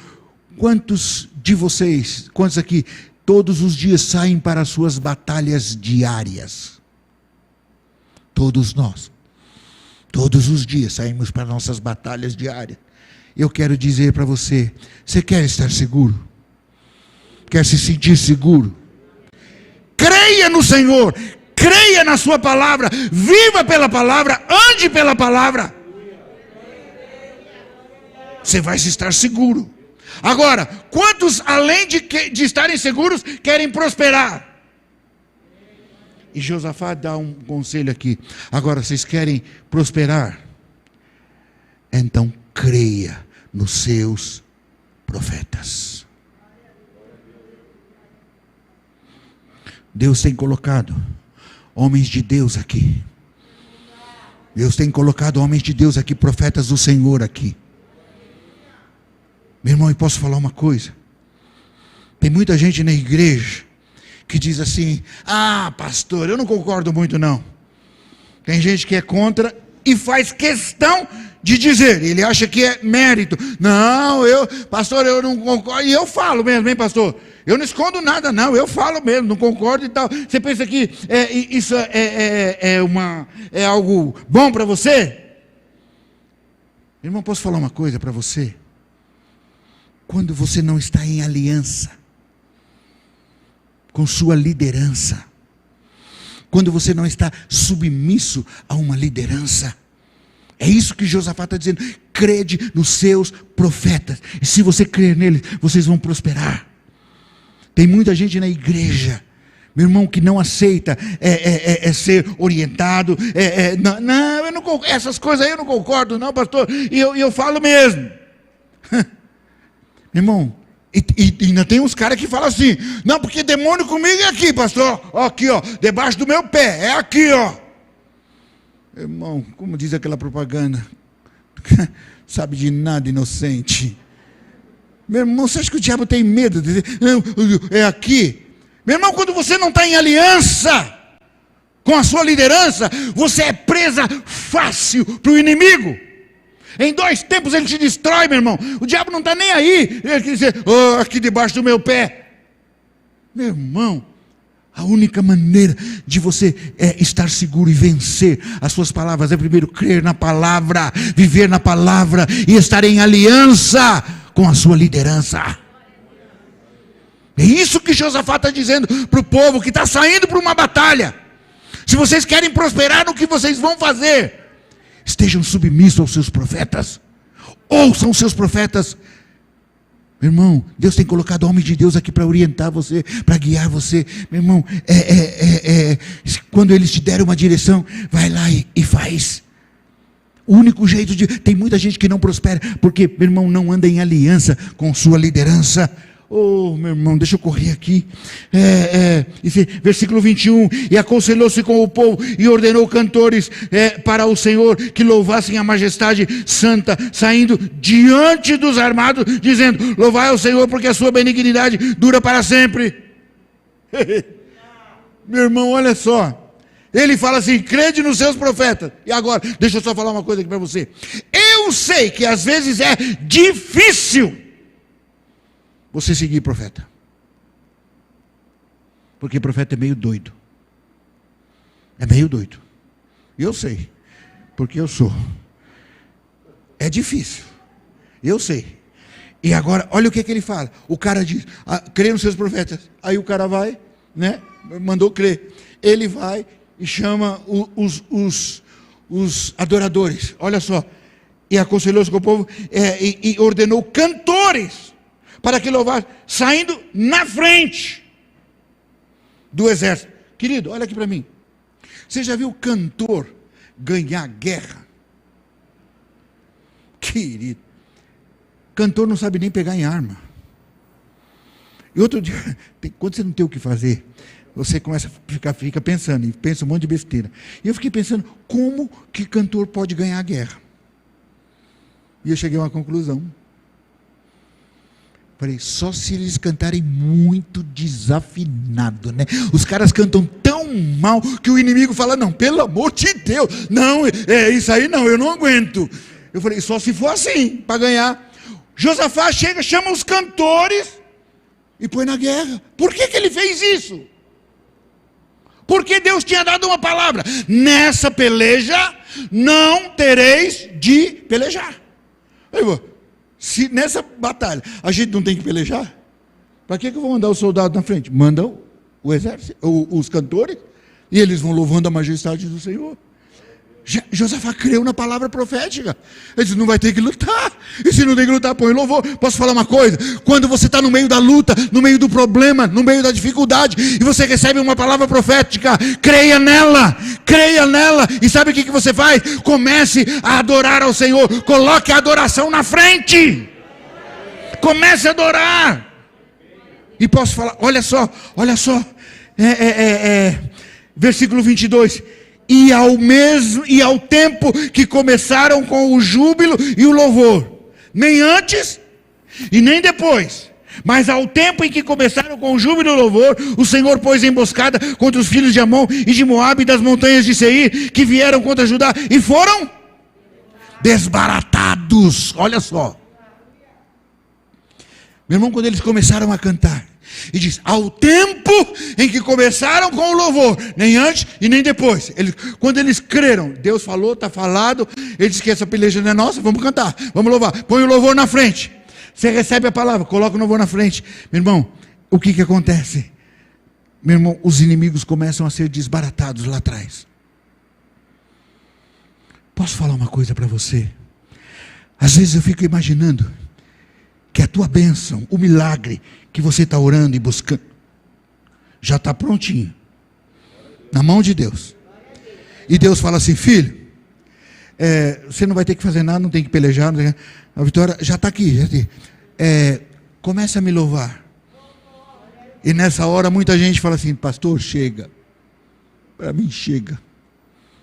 Quantos de vocês, quantos aqui, todos os dias saem para as suas batalhas diárias? Todos nós. Todos os dias saímos para nossas batalhas diárias. Eu quero dizer para você: você quer estar seguro? Quer se sentir seguro? Creia no Senhor, creia na sua palavra, viva pela palavra, ande pela palavra. Você vai estar seguro. Agora, quantos, além de estarem seguros, querem prosperar? E Josafá dá um conselho aqui. Agora, vocês querem prosperar? Então creia nos seus profetas. Deus tem colocado homens de Deus aqui. Deus tem colocado homens de Deus aqui, profetas do Senhor aqui. Meu irmão, eu posso falar uma coisa? Tem muita gente na igreja que diz assim: ah, pastor, eu não concordo muito não. Tem gente que é contra e faz questão de dizer, ele acha que é mérito. Não, pastor, eu não concordo. E eu falo mesmo, hein, pastor? Eu não escondo nada não, eu falo mesmo, não concordo e tal. Você pensa que isso é algo bom para você? Irmão, posso falar uma coisa para você? Quando você não está em aliança com sua liderança, quando você não está submisso a uma liderança, é isso que Josafá está dizendo: crede nos seus profetas, e se você crer neles, vocês vão prosperar. Tem muita gente na igreja, meu irmão, que não aceita ser orientado, não, eu não, essas coisas aí eu não concordo não, pastor, e eu falo mesmo. Irmão, e ainda tem uns caras que falam assim: não, porque demônio comigo é aqui, pastor, ó, aqui, ó, debaixo do meu pé, é aqui, ó. Irmão, como diz aquela propaganda, sabe de nada, inocente. Meu irmão, você acha que o diabo tem medo de dizer, não, é aqui? Meu irmão, quando você não está em aliança com a sua liderança, você é presa fácil para o inimigo. Em 2 tempos ele te destrói, meu irmão. O diabo não está nem aí. Ele quer dizer, oh, aqui debaixo do meu pé. Meu irmão, a única maneira de você estar seguro e vencer as suas palavras é primeiro crer na palavra, viver na palavra e estar em aliança com a sua liderança. É isso que Josafá está dizendo para o povo que está saindo para uma batalha. Se vocês querem prosperar no que vocês vão fazer, estejam submissos aos seus profetas. Ouçam os seus profetas. Meu irmão, Deus tem colocado homens de Deus aqui para orientar você, para guiar você. Meu irmão, quando eles te derem uma direção, vai lá e faz. O único jeito de... Tem muita gente que não prospera, porque, meu irmão, não anda em aliança com sua liderança. Oh, meu irmão, deixa eu correr aqui. Versículo 21. E aconselhou-se com o povo e ordenou cantores para o Senhor que louvassem a majestade santa, saindo diante dos armados, dizendo: louvai ao Senhor, porque a sua benignidade dura para sempre. Meu irmão, olha só. Ele fala assim: crede nos seus profetas. E agora, deixa eu só falar uma coisa aqui para você. Eu sei que às vezes é difícil você seguir profeta, porque profeta é meio doido. É meio doido. Eu sei, porque eu sou. É difícil. Eu sei. E agora, olha o que ele fala. O cara diz: crê nos seus profetas. Aí o cara vai, né? Mandou crer. Ele vai e chama os adoradores. Olha só. E aconselhou-se com o povo e ordenou cantores para que louvasse, saindo na frente do exército. Querido, olha aqui para mim. Você já viu cantor ganhar guerra? Querido, Cantor não sabe nem pegar em arma. E outro dia, quando você não tem o que fazer, você começa a fica pensando, e pensa um monte de besteira. E eu fiquei pensando, como que cantor pode ganhar a guerra? E eu cheguei a uma conclusão. Falei, só se eles cantarem muito desafinado, né? Os caras cantam tão mal que o inimigo fala, não, pelo amor de Deus, não, isso aí não, eu não aguento. Eu falei, só se for assim, para ganhar. Josafá chega, chama os cantores e põe na guerra. Por que ele fez isso? Porque Deus tinha dado uma palavra, nessa peleja não tereis de pelejar. Se nessa batalha a gente não tem que pelejar, para que eu vou mandar os soldados na frente? Manda o exército, os cantores, e eles vão louvando a majestade do Senhor. Josafá creu na palavra profética. Ele disse, não vai ter que lutar. E se não tem que lutar, põe louvor. Posso falar uma coisa? Quando você está no meio da luta, no meio do problema, no meio da dificuldade, e você recebe uma palavra profética, creia nela. E sabe o que você faz? Comece a adorar ao Senhor. Coloque a adoração na frente. Comece a adorar. E posso falar, olha só. Versículo 22. E ao tempo que começaram com o júbilo e o louvor, nem antes e nem depois, mas ao tempo em que começaram com o júbilo e o louvor, o Senhor pôs emboscada contra os filhos de Amon e de Moabe e das montanhas de Seir, que vieram contra Judá, e foram desbaratados. Olha só, meu irmão, quando eles começaram a cantar, e diz, ao tempo em que começaram com o louvor, nem antes e nem depois. Quando eles creram, Deus falou, está falado, ele disse que essa peleja não é nossa, vamos cantar, vamos louvar, põe o louvor na frente. Você recebe a palavra, coloca o louvor na frente. Meu irmão, o que acontece? Meu irmão, os inimigos começam a ser desbaratados lá atrás. Posso falar uma coisa para você? Às vezes eu fico imaginando que a tua bênção, o milagre que você está orando e buscando, já está prontinho, na mão de Deus. E Deus fala assim, filho, você não vai ter que fazer nada, não tem que pelejar, a vitória já está aqui. Começa a me louvar. E nessa hora muita gente fala assim, pastor, chega, para mim chega.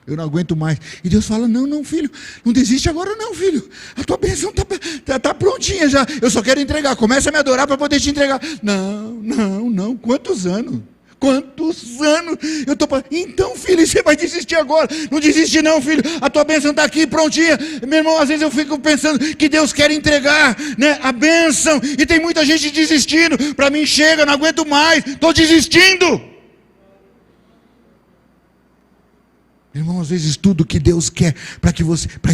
Eu não aguento mais. E Deus fala, não filho, não desiste agora não, filho. A tua bênção está prontinha já. Eu só quero entregar. Começa a me adorar para poder te entregar. Não. Quantos anos? Então, filho, você vai desistir agora. Não desiste não, filho. A tua bênção está aqui prontinha. Meu irmão, às vezes eu fico pensando que Deus quer entregar, né, a bênção. E tem muita gente desistindo. Para mim chega, não aguento mais. Estou desistindo. Irmão, às vezes tudo que Deus quer para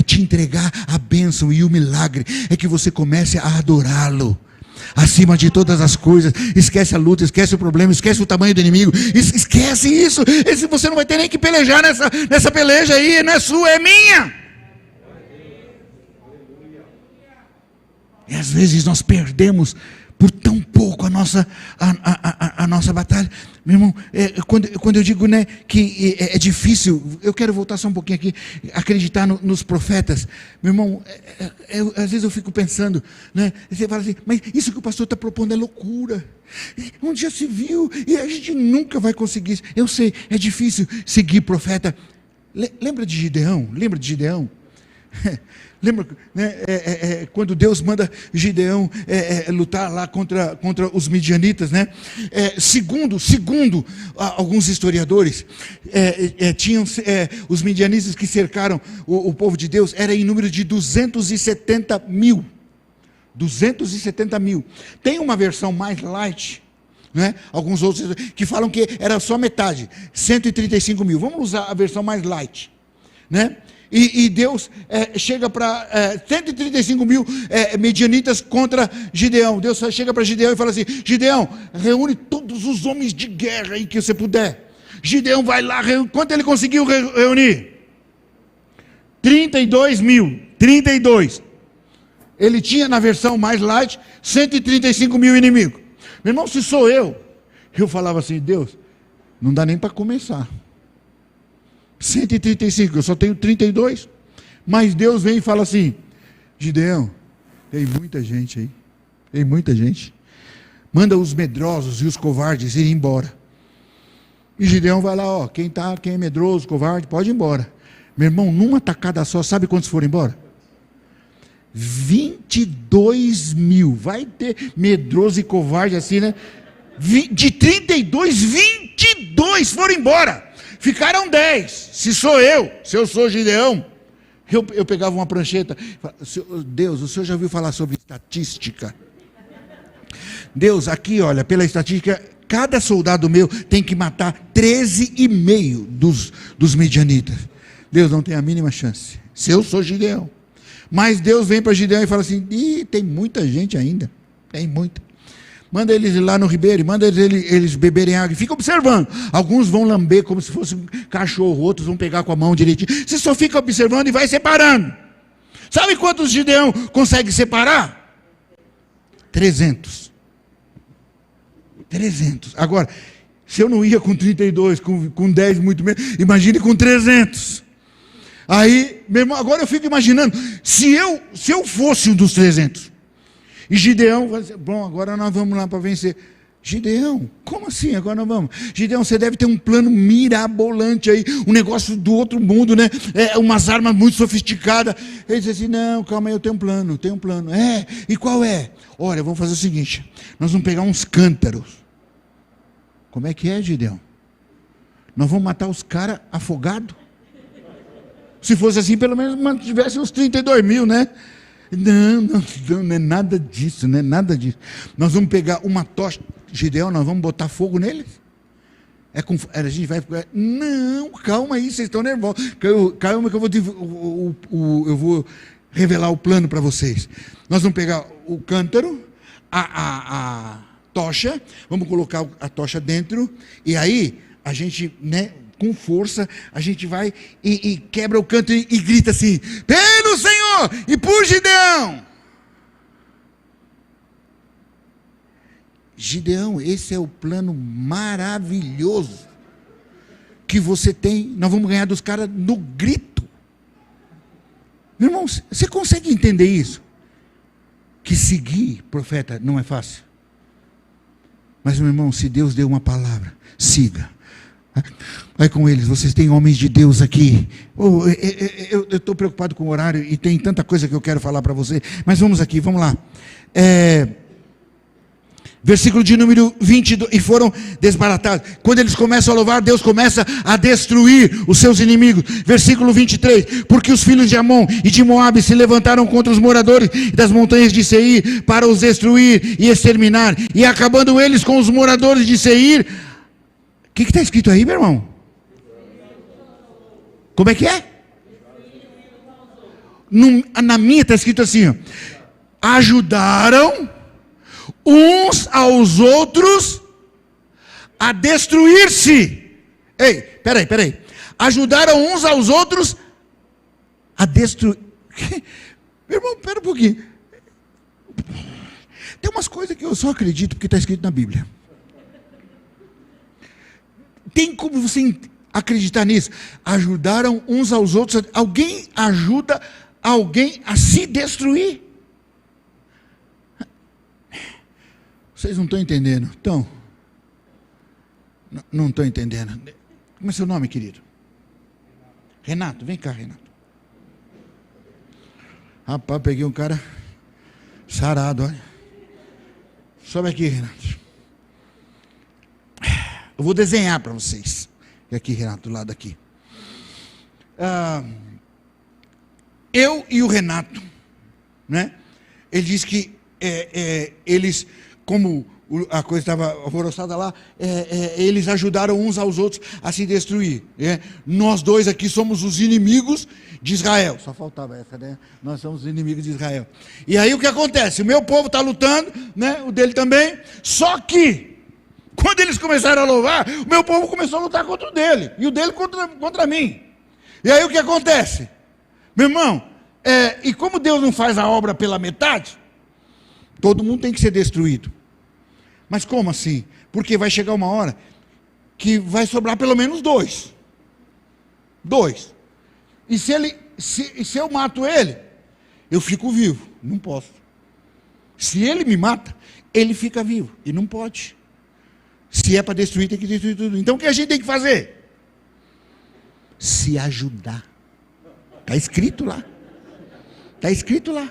te entregar a bênção e o milagre, é que você comece a adorá-lo, acima de todas as coisas. Esquece a luta, esquece o problema, esquece o tamanho do inimigo, esquece isso. Você não vai ter nem que pelejar nessa peleja aí, não é sua, é minha. E às vezes nós perdemos por tão pouco a nossa batalha. Meu irmão, quando eu digo, né, que é difícil, eu quero voltar só um pouquinho aqui, acreditar nos profetas. Meu irmão, às vezes eu fico pensando, né, você fala assim, mas isso que o pastor está propondo é loucura. Onde já se viu? E a gente nunca vai conseguir isso. Eu sei, é difícil seguir profeta. Lembra de Gideão? Lembra, né, quando Deus manda Gideão lutar lá contra os midianitas, né? Segundo alguns historiadores, tinham os midianitas que cercaram o povo de Deus, era em número de 270 mil. 270 mil. Tem uma versão mais light, né? Alguns outros que falam que era só metade, 135 mil. Vamos usar a versão mais light, né? E Deus chega para 135 mil medianitas contra Gideão. Deus chega para Gideão e fala assim, Gideão, reúne todos os homens de guerra aí que você puder. Gideão vai lá, quanto ele conseguiu reunir? 32 mil, 32. Ele tinha na versão mais light, 135 mil inimigos. Meu irmão, se sou eu falava assim, Deus, não dá nem para começar. 135, eu só tenho 32. Mas Deus vem e fala assim, Gideão, Tem muita gente aí. Tem muita gente. Manda os medrosos e os covardes ir embora. E Gideão vai lá, ó, quem é medroso, covarde, pode ir embora. Meu irmão, numa tacada só, sabe quantos foram embora? 22 mil. Vai ter medroso e covarde assim, né? De 32, 22 foram embora. Ficaram 10. Se eu sou Gideão, eu pegava uma prancheta. Deus, o senhor já ouviu falar sobre estatística? Deus, aqui, olha, pela estatística, cada soldado meu tem que matar 13,5 dos midianitas. Deus não tem a mínima chance. Se eu sou Gideão. Mas Deus vem para Gideão e fala assim: tem muita gente ainda. Tem muita. Manda eles ir lá no ribeiro, manda eles beberem água. Fica observando. Alguns vão lamber como se fosse um cachorro, outros vão pegar com a mão direitinho. Você só fica observando e vai separando. Sabe quantos Gideão consegue separar? 300. Agora, se eu não ia com 32, com 10 muito menos, imagine com 300. Aí, meu irmão, agora eu fico imaginando, se eu fosse um dos 300, e Gideão vai dizer: bom, agora nós vamos lá para vencer. Gideão, como assim agora nós vamos? Gideão, você deve ter um plano mirabolante aí, um negócio do outro mundo, né? Umas armas muito sofisticadas. Ele diz assim: não, calma aí, eu tenho um plano. E qual é? Olha, vamos fazer o seguinte, nós vamos pegar uns cântaros. Como é que é, Gideão? Nós vamos matar os caras afogados? Se fosse assim, pelo menos mantivesse uns 32 mil, né? Não é nada disso, não é nada disso. Nós vamos pegar uma tocha, Gideão, nós vamos botar fogo neles? A gente vai... Não, calma aí, vocês estão nervosos. Calma que eu vou revelar o plano para vocês. Nós vamos pegar o cântaro, a tocha, vamos colocar a tocha dentro, e aí a gente, né, com força, a gente vai e quebra o cântaro e grita assim: pelo Senhor e por Gideão. Gideão, esse é o plano maravilhoso que você tem. Nós vamos ganhar dos caras no grito. Meu irmão, você consegue entender isso? Que seguir profeta não é fácil. Mas, meu irmão, se Deus deu uma palavra, siga. Vai com eles, vocês têm homens de Deus aqui. Eu estou preocupado com o horário e tem tanta coisa que eu quero falar para você. Mas vamos aqui, vamos lá. Versículo de número 22, e foram desbaratados. Quando eles começam a louvar, Deus começa a destruir os seus inimigos. Versículo 23, porque os filhos de Amon e de Moabe se levantaram contra os moradores das montanhas de Seir para os destruir e exterminar, e acabando eles com os moradores de Seir. O que está escrito aí, meu irmão? Como é que é? Na minha está escrito assim, ó: ajudaram uns aos outros a destruir-se. Ei, peraí. Ajudaram uns aos outros a destruir. Meu irmão, pera um pouquinho. Tem umas coisas que eu só acredito porque está escrito na Bíblia. Tem como você acreditar nisso? Ajudaram uns aos outros. Alguém ajuda alguém a se destruir? Vocês não estão entendendo? Então, não estão entendendo. Como é seu nome, querido? Renato, vem cá, Renato. Rapaz, peguei um cara sarado, olha. Sobe aqui, Renato. Eu vou desenhar para vocês. E aqui, Renato, do lado aqui. Eu e o Renato, né? Ele disse que eles, como a coisa estava alvoroçada lá, eles ajudaram uns aos outros a se destruir. Nós dois aqui somos os inimigos de Israel. Só faltava essa, né? Nós somos os inimigos de Israel. E aí o que acontece? O meu povo está lutando, né? O dele também. Só que quando eles começaram a louvar, o meu povo começou a lutar contra o dele, e o dele contra mim. E aí o que acontece? Meu irmão, e como Deus não faz a obra pela metade, todo mundo tem que ser destruído. Mas como assim? Porque vai chegar uma hora que vai sobrar pelo menos dois. E se eu mato ele, eu fico vivo. Não posso. Se ele me mata, ele fica vivo. E não pode. Se é para destruir, tem que destruir tudo. Então o que a gente tem que fazer? Se ajudar. Está escrito lá. Está escrito lá.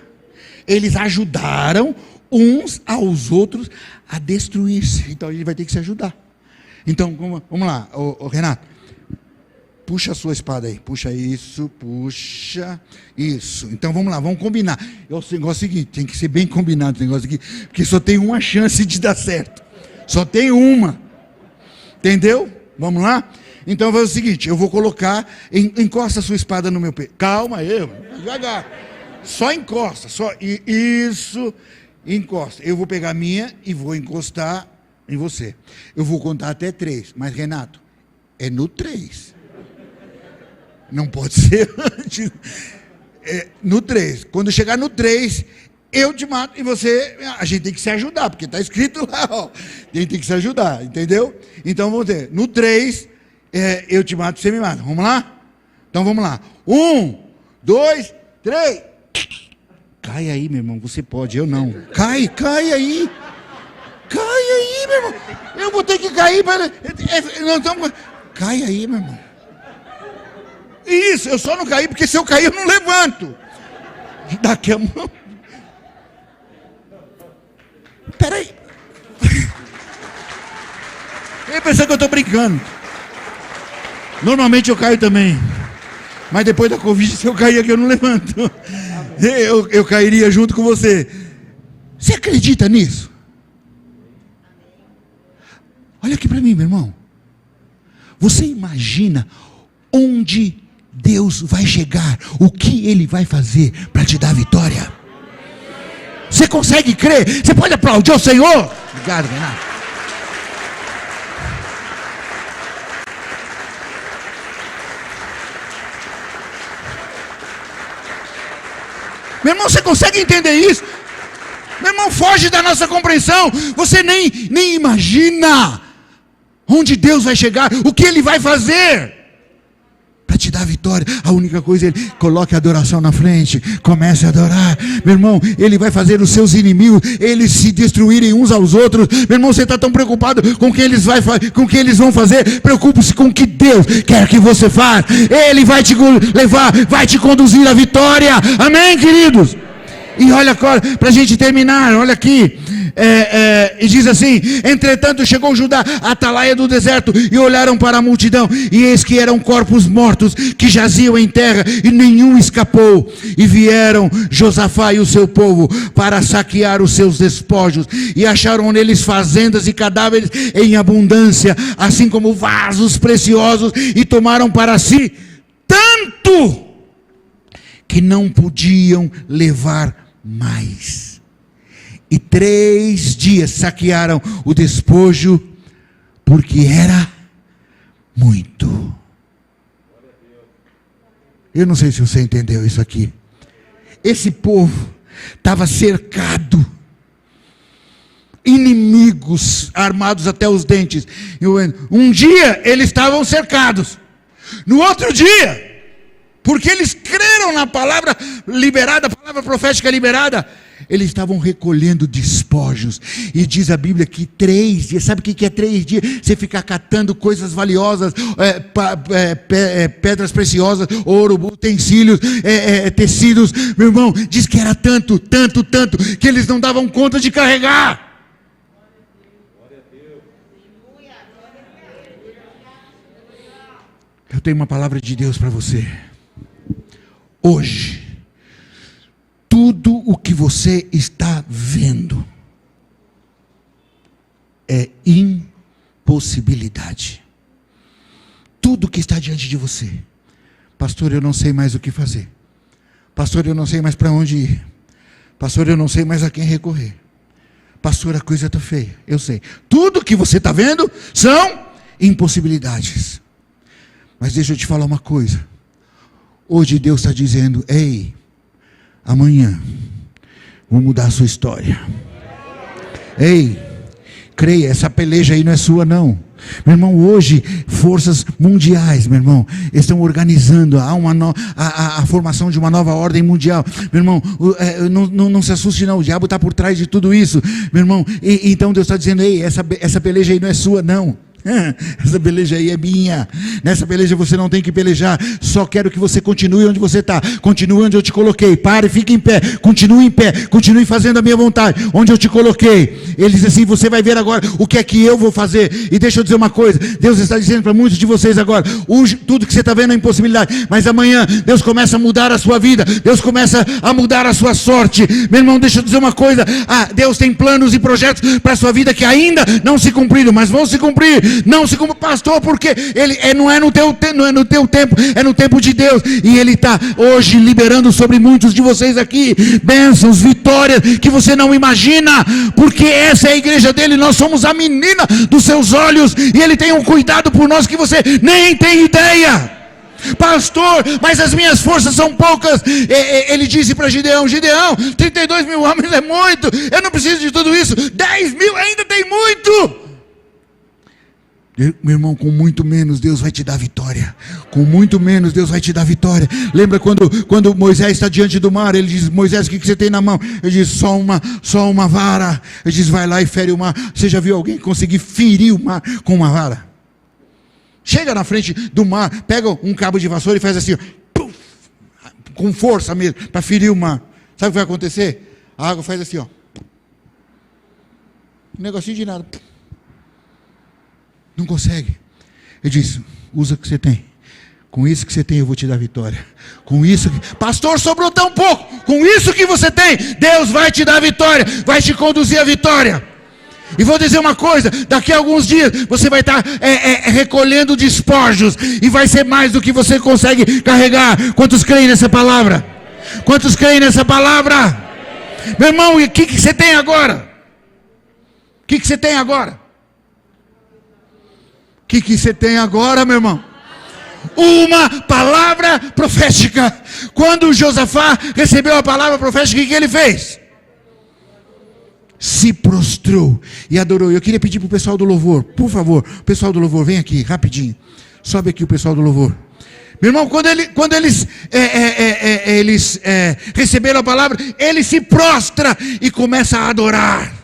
Eles ajudaram uns aos outros a destruir-se. Então ele vai ter que se ajudar. Então, vamos lá, Renato. Puxa a sua espada aí. Puxa isso, puxa isso. Então vamos lá, vamos combinar. É o negócio seguinte, tem que ser bem combinado o negócio aqui, porque só tem uma chance de dar certo. Só tem uma. Entendeu? Vamos lá? Então vai o seguinte, eu vou colocar, encosta a sua espada no meu peito. Calma aí, devagar. Só encosta, isso, encosta. Eu vou pegar a minha e vou encostar em você. Eu vou contar até 3, mas Renato, é no 3. Não pode ser antes. No 3. Quando chegar no 3, eu te mato e você... A gente tem que se ajudar, porque está escrito lá, ó. A gente tem que se ajudar, entendeu? Então vamos ver. No 3, eu te mato e você me mata. Vamos lá? Então vamos lá. 1, 2, 3. Cai aí, meu irmão. Você pode, eu não. Cai aí. Cai aí, meu irmão. Eu vou ter que cair para... Cai aí, meu irmão. Isso, eu só não caí, porque se eu cair eu não levanto. Daqui a mão. Peraí. Ele pensa que eu estou brincando. Normalmente eu caio também. Mas depois da Covid, se eu cair aqui eu não levanto. Eu cairia junto com você. Você acredita nisso? Olha aqui para mim, meu irmão. Você imagina onde Deus vai chegar, o que Ele vai fazer para te dar vitória? Você consegue crer? Você pode aplaudir ao Senhor? Obrigado, Renato. Meu irmão, você consegue entender isso? Meu irmão, foge da nossa compreensão. Você nem imagina onde Deus vai chegar, o que Ele vai fazer para te dar vitória. A única coisa é Ele coloque a adoração na frente, comece a adorar. Meu irmão, Ele vai fazer os seus inimigos, eles se destruírem uns aos outros. Meu irmão, você está tão preocupado com o que eles vão fazer? Preocupe-se com o que Deus quer que você faça. Ele vai te levar, vai te conduzir à vitória. Amém, queridos? E olha, para a gente terminar, olha aqui, e diz assim: entretanto chegou Judá à atalaia do deserto, e olharam para a multidão, e eis que eram corpos mortos, que jaziam em terra, e nenhum escapou. E vieram Josafá e o seu povo, para saquear os seus despojos, e acharam neles fazendas e cadáveres em abundância, assim como vasos preciosos, e tomaram para si tanto, que não podiam levar mais. E 3 dias saquearam o despojo, porque era muito. Eu não sei se você entendeu isso aqui. Esse povo estava cercado, inimigos armados até os dentes. Um dia eles estavam cercados, no outro dia, porque eles creram na palavra liberada, a palavra profética liberada, eles estavam recolhendo despojos. E diz a Bíblia que 3 dias, sabe o que é 3 dias? Você ficar catando coisas valiosas, pedras preciosas, ouro, utensílios, tecidos. Meu irmão, diz que era tanto, que eles não davam conta de carregar. Eu tenho uma palavra de Deus para você. Hoje, tudo o que você está vendo é impossibilidade. Tudo que está diante de você. Pastor, eu não sei mais o que fazer. Pastor, eu não sei mais para onde ir. Pastor, eu não sei mais a quem recorrer. Pastor, a coisa está feia. Eu sei. Tudo que você está vendo são impossibilidades. Mas deixa eu te falar uma coisa. Hoje Deus está dizendo: ei, amanhã vou mudar a sua história. Ei, creia, essa peleja aí não é sua não. Meu irmão, hoje, forças mundiais, meu irmão, estão organizando a formação de uma nova ordem mundial. Meu irmão, não se assuste não, o diabo está por trás de tudo isso. Meu irmão, então Deus está dizendo, ei, essa peleja aí não é sua não. Essa peleja aí é minha. Nessa peleja você não tem que pelejar. Só quero que você continue onde você está. Continue onde eu te coloquei. Pare, fique em pé. Continue em pé. Continue fazendo a minha vontade. Onde eu te coloquei. Ele diz assim, você vai ver agora o que é que eu vou fazer. E deixa eu dizer uma coisa. Deus está dizendo para muitos de vocês agora. Hoje, tudo que você está vendo é impossibilidade. Mas amanhã Deus começa a mudar a sua vida. Deus começa a mudar a sua sorte. Meu irmão, deixa eu dizer uma coisa. Deus tem planos e projetos para a sua vida que ainda não se cumpriram, mas vão se cumprir. Não se como pastor, porque não é no teu tempo, é no tempo de Deus. E Ele está hoje liberando sobre muitos de vocês aqui bênçãos, vitórias que você não imagina, porque essa é a igreja dele. Nós somos a menina dos seus olhos e Ele tem um cuidado por nós que você nem tem ideia. Pastor, mas as minhas forças são poucas. Ele disse para Gideão, 32 mil homens é muito, eu não preciso de tudo isso. 10 mil ainda tem muito. Meu irmão, com muito menos Deus vai te dar vitória. Com muito menos Deus vai te dar vitória. Lembra quando Moisés está diante do mar? Ele diz, Moisés, o que você tem na mão? Ele diz, só uma vara. Ele diz, vai lá e fere o mar. Você já viu alguém conseguir ferir o mar com uma vara? Chega na frente do mar, pega um cabo de vassoura e faz assim, puff, com força mesmo, para ferir o mar. Sabe o que vai acontecer? A água faz assim, ó. Um negocinho de nada. Não consegue. Ele diz, usa o que você tem. Com isso que você tem eu vou te dar vitória. Com isso que... Pastor, sobrou tão pouco. Com isso que você tem, Deus vai te dar vitória. Vai te conduzir à vitória. E vou dizer uma coisa, daqui a alguns dias você vai estar recolhendo despojos. E vai ser mais do que você consegue carregar. Quantos creem nessa palavra? Quantos creem nessa palavra? Meu irmão, e o que você tem agora? O que você tem agora? O que você tem agora, meu irmão? Uma palavra profética. Quando Josafá recebeu a palavra profética, o que ele fez? Se prostrou e adorou. Eu queria pedir para o pessoal do louvor, por favor, o pessoal do louvor, vem aqui, rapidinho. Sobe aqui o pessoal do louvor. Meu irmão, quando eles receberam a palavra, ele se prostra e começa a adorar.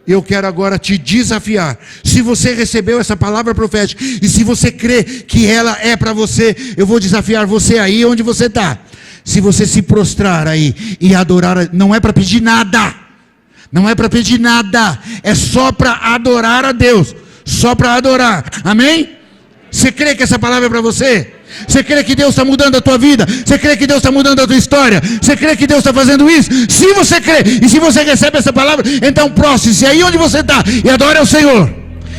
Eu quero agora te desafiar. Se você recebeu essa palavra profética e se você crê que ela é para você, eu vou desafiar você aí onde você está. Se você se prostrar aí e adorar, não é para pedir nada. Não é para pedir nada. É só para adorar a Deus. Só para adorar. Amém? Você crê que essa palavra é para você? Você crê que Deus está mudando a tua vida? Você crê que Deus está mudando a tua história? Você crê que Deus está fazendo isso? Se você crê e se você recebe essa palavra, então prostre-se aí onde você está e adore ao Senhor.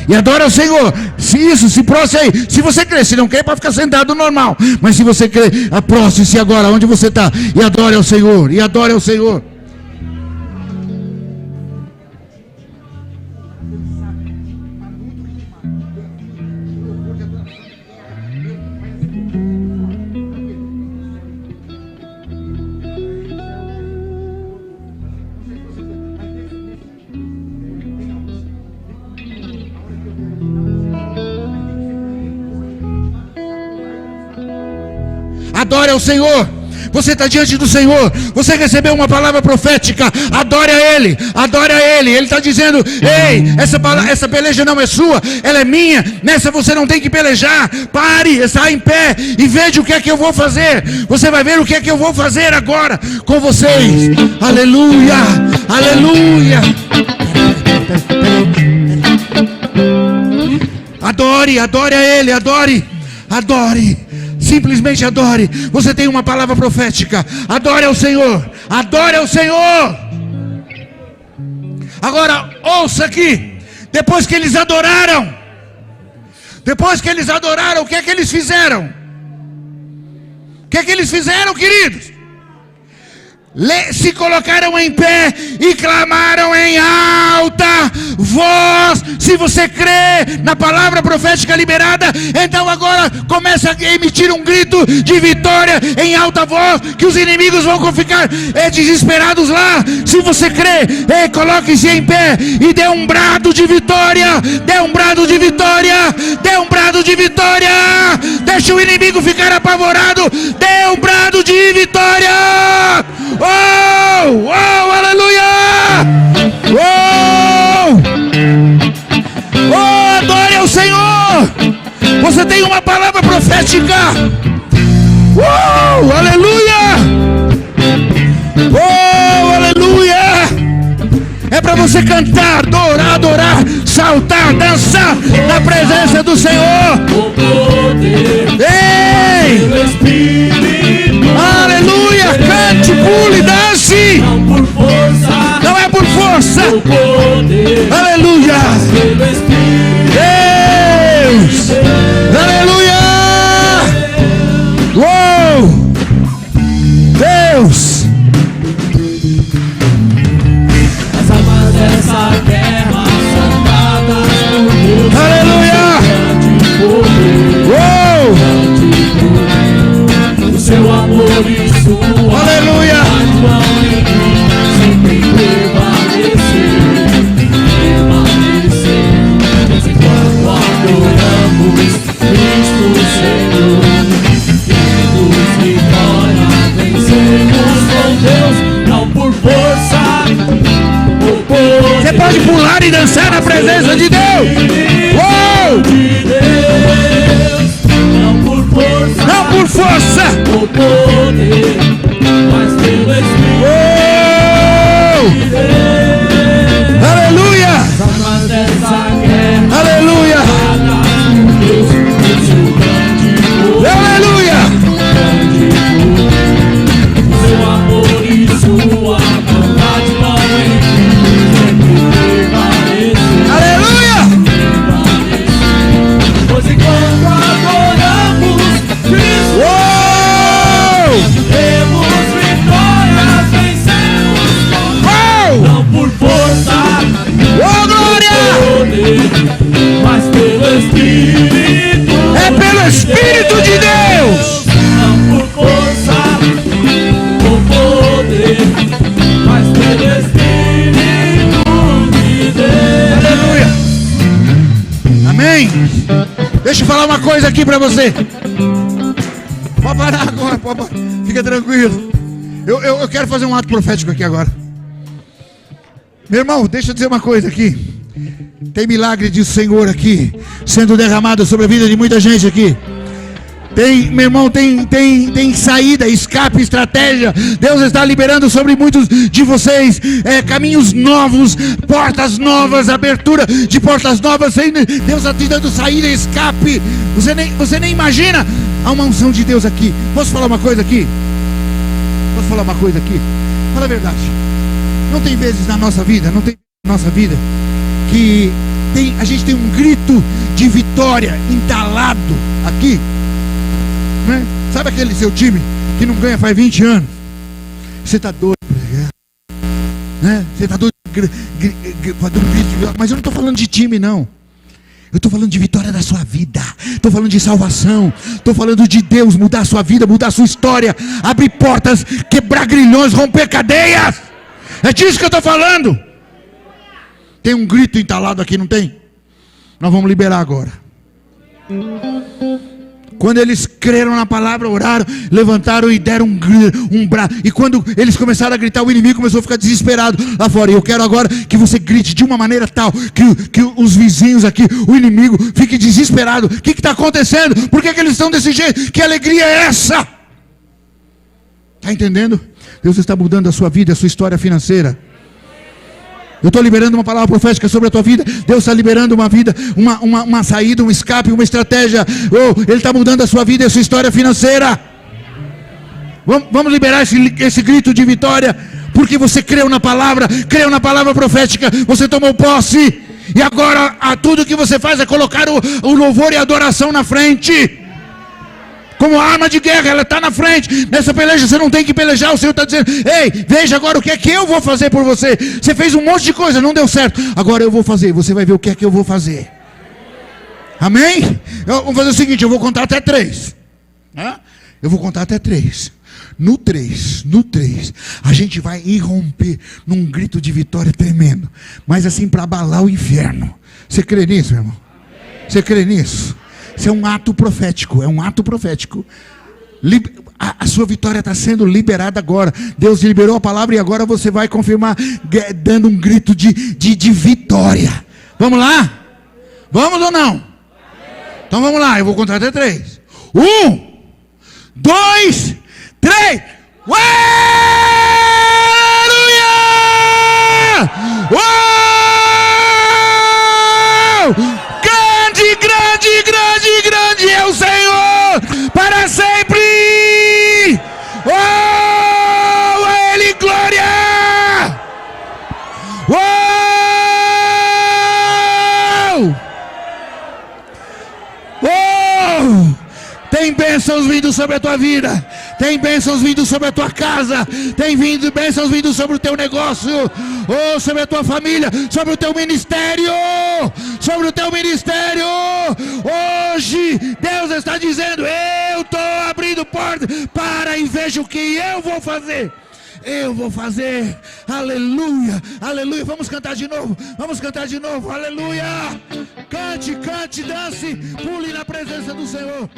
E adore ao Senhor. Se prostre aí. Se você crê, se não crê, pode ficar sentado normal. Mas se você crê, prostre-se agora onde você está e adore ao Senhor. E adore ao Senhor. Adore ao Senhor. Você está diante do Senhor. Você recebeu uma palavra profética. Adore a Ele. Adore a Ele. Ele está dizendo, ei, essa peleja não é sua, ela é minha. Nessa você não tem que pelejar. Pare, saia em pé e veja o que é que eu vou fazer. Você vai ver o que é que eu vou fazer agora com vocês. Aleluia. Aleluia. Adore, adore a Ele. Adore. Adore. Simplesmente adore. Você tem uma palavra profética. Adore ao Senhor. Adore ao Senhor. Agora ouça aqui. Depois que eles adoraram, o que é que eles fizeram? O que é que eles fizeram, queridos? se colocaram em pé e clamaram em alta voz. Se você crê na palavra profética liberada, então agora começa a emitir um grito de vitória em alta voz, que os inimigos vão ficar desesperados lá. Se você crê, coloque-se em pé e dê um brado de vitória, dê um brado de vitória, dê um brado de vitória. Deixa o inimigo ficar apavorado, dê um brado de vitória. Oh, oh, aleluia! Oh, oh, adore ao Senhor! Você tem uma palavra profética! Oh, aleluia! Oh, aleluia! É para você cantar, adorar, saltar, dançar na presença do Senhor. Ei! Aleluia! Cante, pule, dance! Não é por força! Aleluia! Deus! Aleluia! Uou! Deus! As armas dessa guerra são dadas por Deus. Aleluia! Uou! O seu amor e sua Aleluia! vão em mim sempre prevalecer. Mas enquanto adoramos Cristo Senhor, temos vitória, vencemos com Deus, não por força. Você pode pular e dançar na presença de Deus. Uou! Não por força, Não por força. ou poder, mas pelo Espírito Uou! de Deus. Aleluia! As armas dessa guerra, Aleluia! dadas por Deus, o seu grande poder, Aleluia! o seu amor e sua bondade vão em mim sempre prevalecer. Aleluia! Pois enquanto adoramos Cristo, Uou! temos vitória, vencemos com Uou! não por força, Oh, glória! poder, mas pelo Espírito. É pelo Espírito de Deus! Não por força ou poder, mas pelo Espírito de Deus. Aleluia! Amém? Deixa eu falar uma coisa aqui pra você. Pode parar agora, pode parar. Fica tranquilo. Eu quero fazer um ato profético aqui agora. Meu irmão, deixa eu dizer uma coisa aqui. Tem milagre do Senhor aqui sendo derramado sobre a vida de muita gente aqui. Tem, meu irmão, tem saída, escape, estratégia. Deus está liberando sobre muitos de vocês caminhos novos, portas novas, abertura de portas novas. Deus está te dando saída, escape. Você nem imagina. Há uma unção de Deus aqui. Posso falar uma coisa aqui? Posso falar uma coisa aqui? Fala a verdade. Não tem vezes na nossa vida, que a gente tem um grito de vitória entalado aqui, né? Sabe aquele seu time que não ganha faz 20 anos? Você está doido, né? Você está doido, mas eu não estou falando de time, não. Eu estou falando de vitória da sua vida. Estou falando de salvação. Estou falando de Deus mudar a sua vida, mudar a sua história, abrir portas, quebrar grilhões, romper cadeias. É disso que eu estou falando. Tem um grito entalado aqui, não tem? Nós vamos liberar agora. Quando eles creram na palavra, oraram, levantaram e deram um braço. E quando eles começaram a gritar, o inimigo começou a ficar desesperado lá fora. E eu quero agora que você grite de uma maneira tal que os vizinhos aqui, o inimigo, fique desesperado. O que está acontecendo? Por que eles estão desse jeito? Que alegria é essa? Está entendendo? Deus está mudando a sua vida, a sua história financeira. Eu estou liberando uma palavra profética sobre a tua vida. Deus está liberando uma vida, uma saída, um escape, uma estratégia. Ele está mudando a sua vida e a sua história financeira. Vamos liberar esse grito de vitória, porque você creu na palavra profética, você tomou posse. E agora tudo que você faz é colocar o louvor e a adoração na frente. como arma de guerra, ela está na frente. Nessa peleja você não tem que pelejar. O Senhor está dizendo: ei, veja agora o que é que eu vou fazer por você. Você fez um monte de coisa, não deu certo. Agora eu vou fazer, você vai ver o que é que eu vou fazer. Amém? Vamos fazer o seguinte, eu vou contar até 3. Eu vou contar até 3. No 3, a gente vai irromper num grito de vitória tremendo. Mas assim, para abalar o inferno. Você crê nisso, meu irmão? Você crê nisso? Isso é um ato profético, A sua vitória está sendo liberada agora. Deus liberou a palavra e agora você vai confirmar, dando um grito de vitória. Vamos lá? Vamos ou não? Então vamos lá, eu vou contar até 3. 1, 2, 3. Aleluia! Grande é o Senhor para sempre. A Ele glória. Tem bênçãos vindo sobre a tua vida. Tem bênçãos vindo sobre a tua casa. Tem bênçãos vindo sobre o teu negócio. Sobre a tua família. Sobre o teu ministério. Hoje Deus está dizendo: eu estou abrindo portas para, e veja o que eu vou fazer. Aleluia, aleluia. Vamos cantar de novo, aleluia. Cante, dance, pule na presença do Senhor.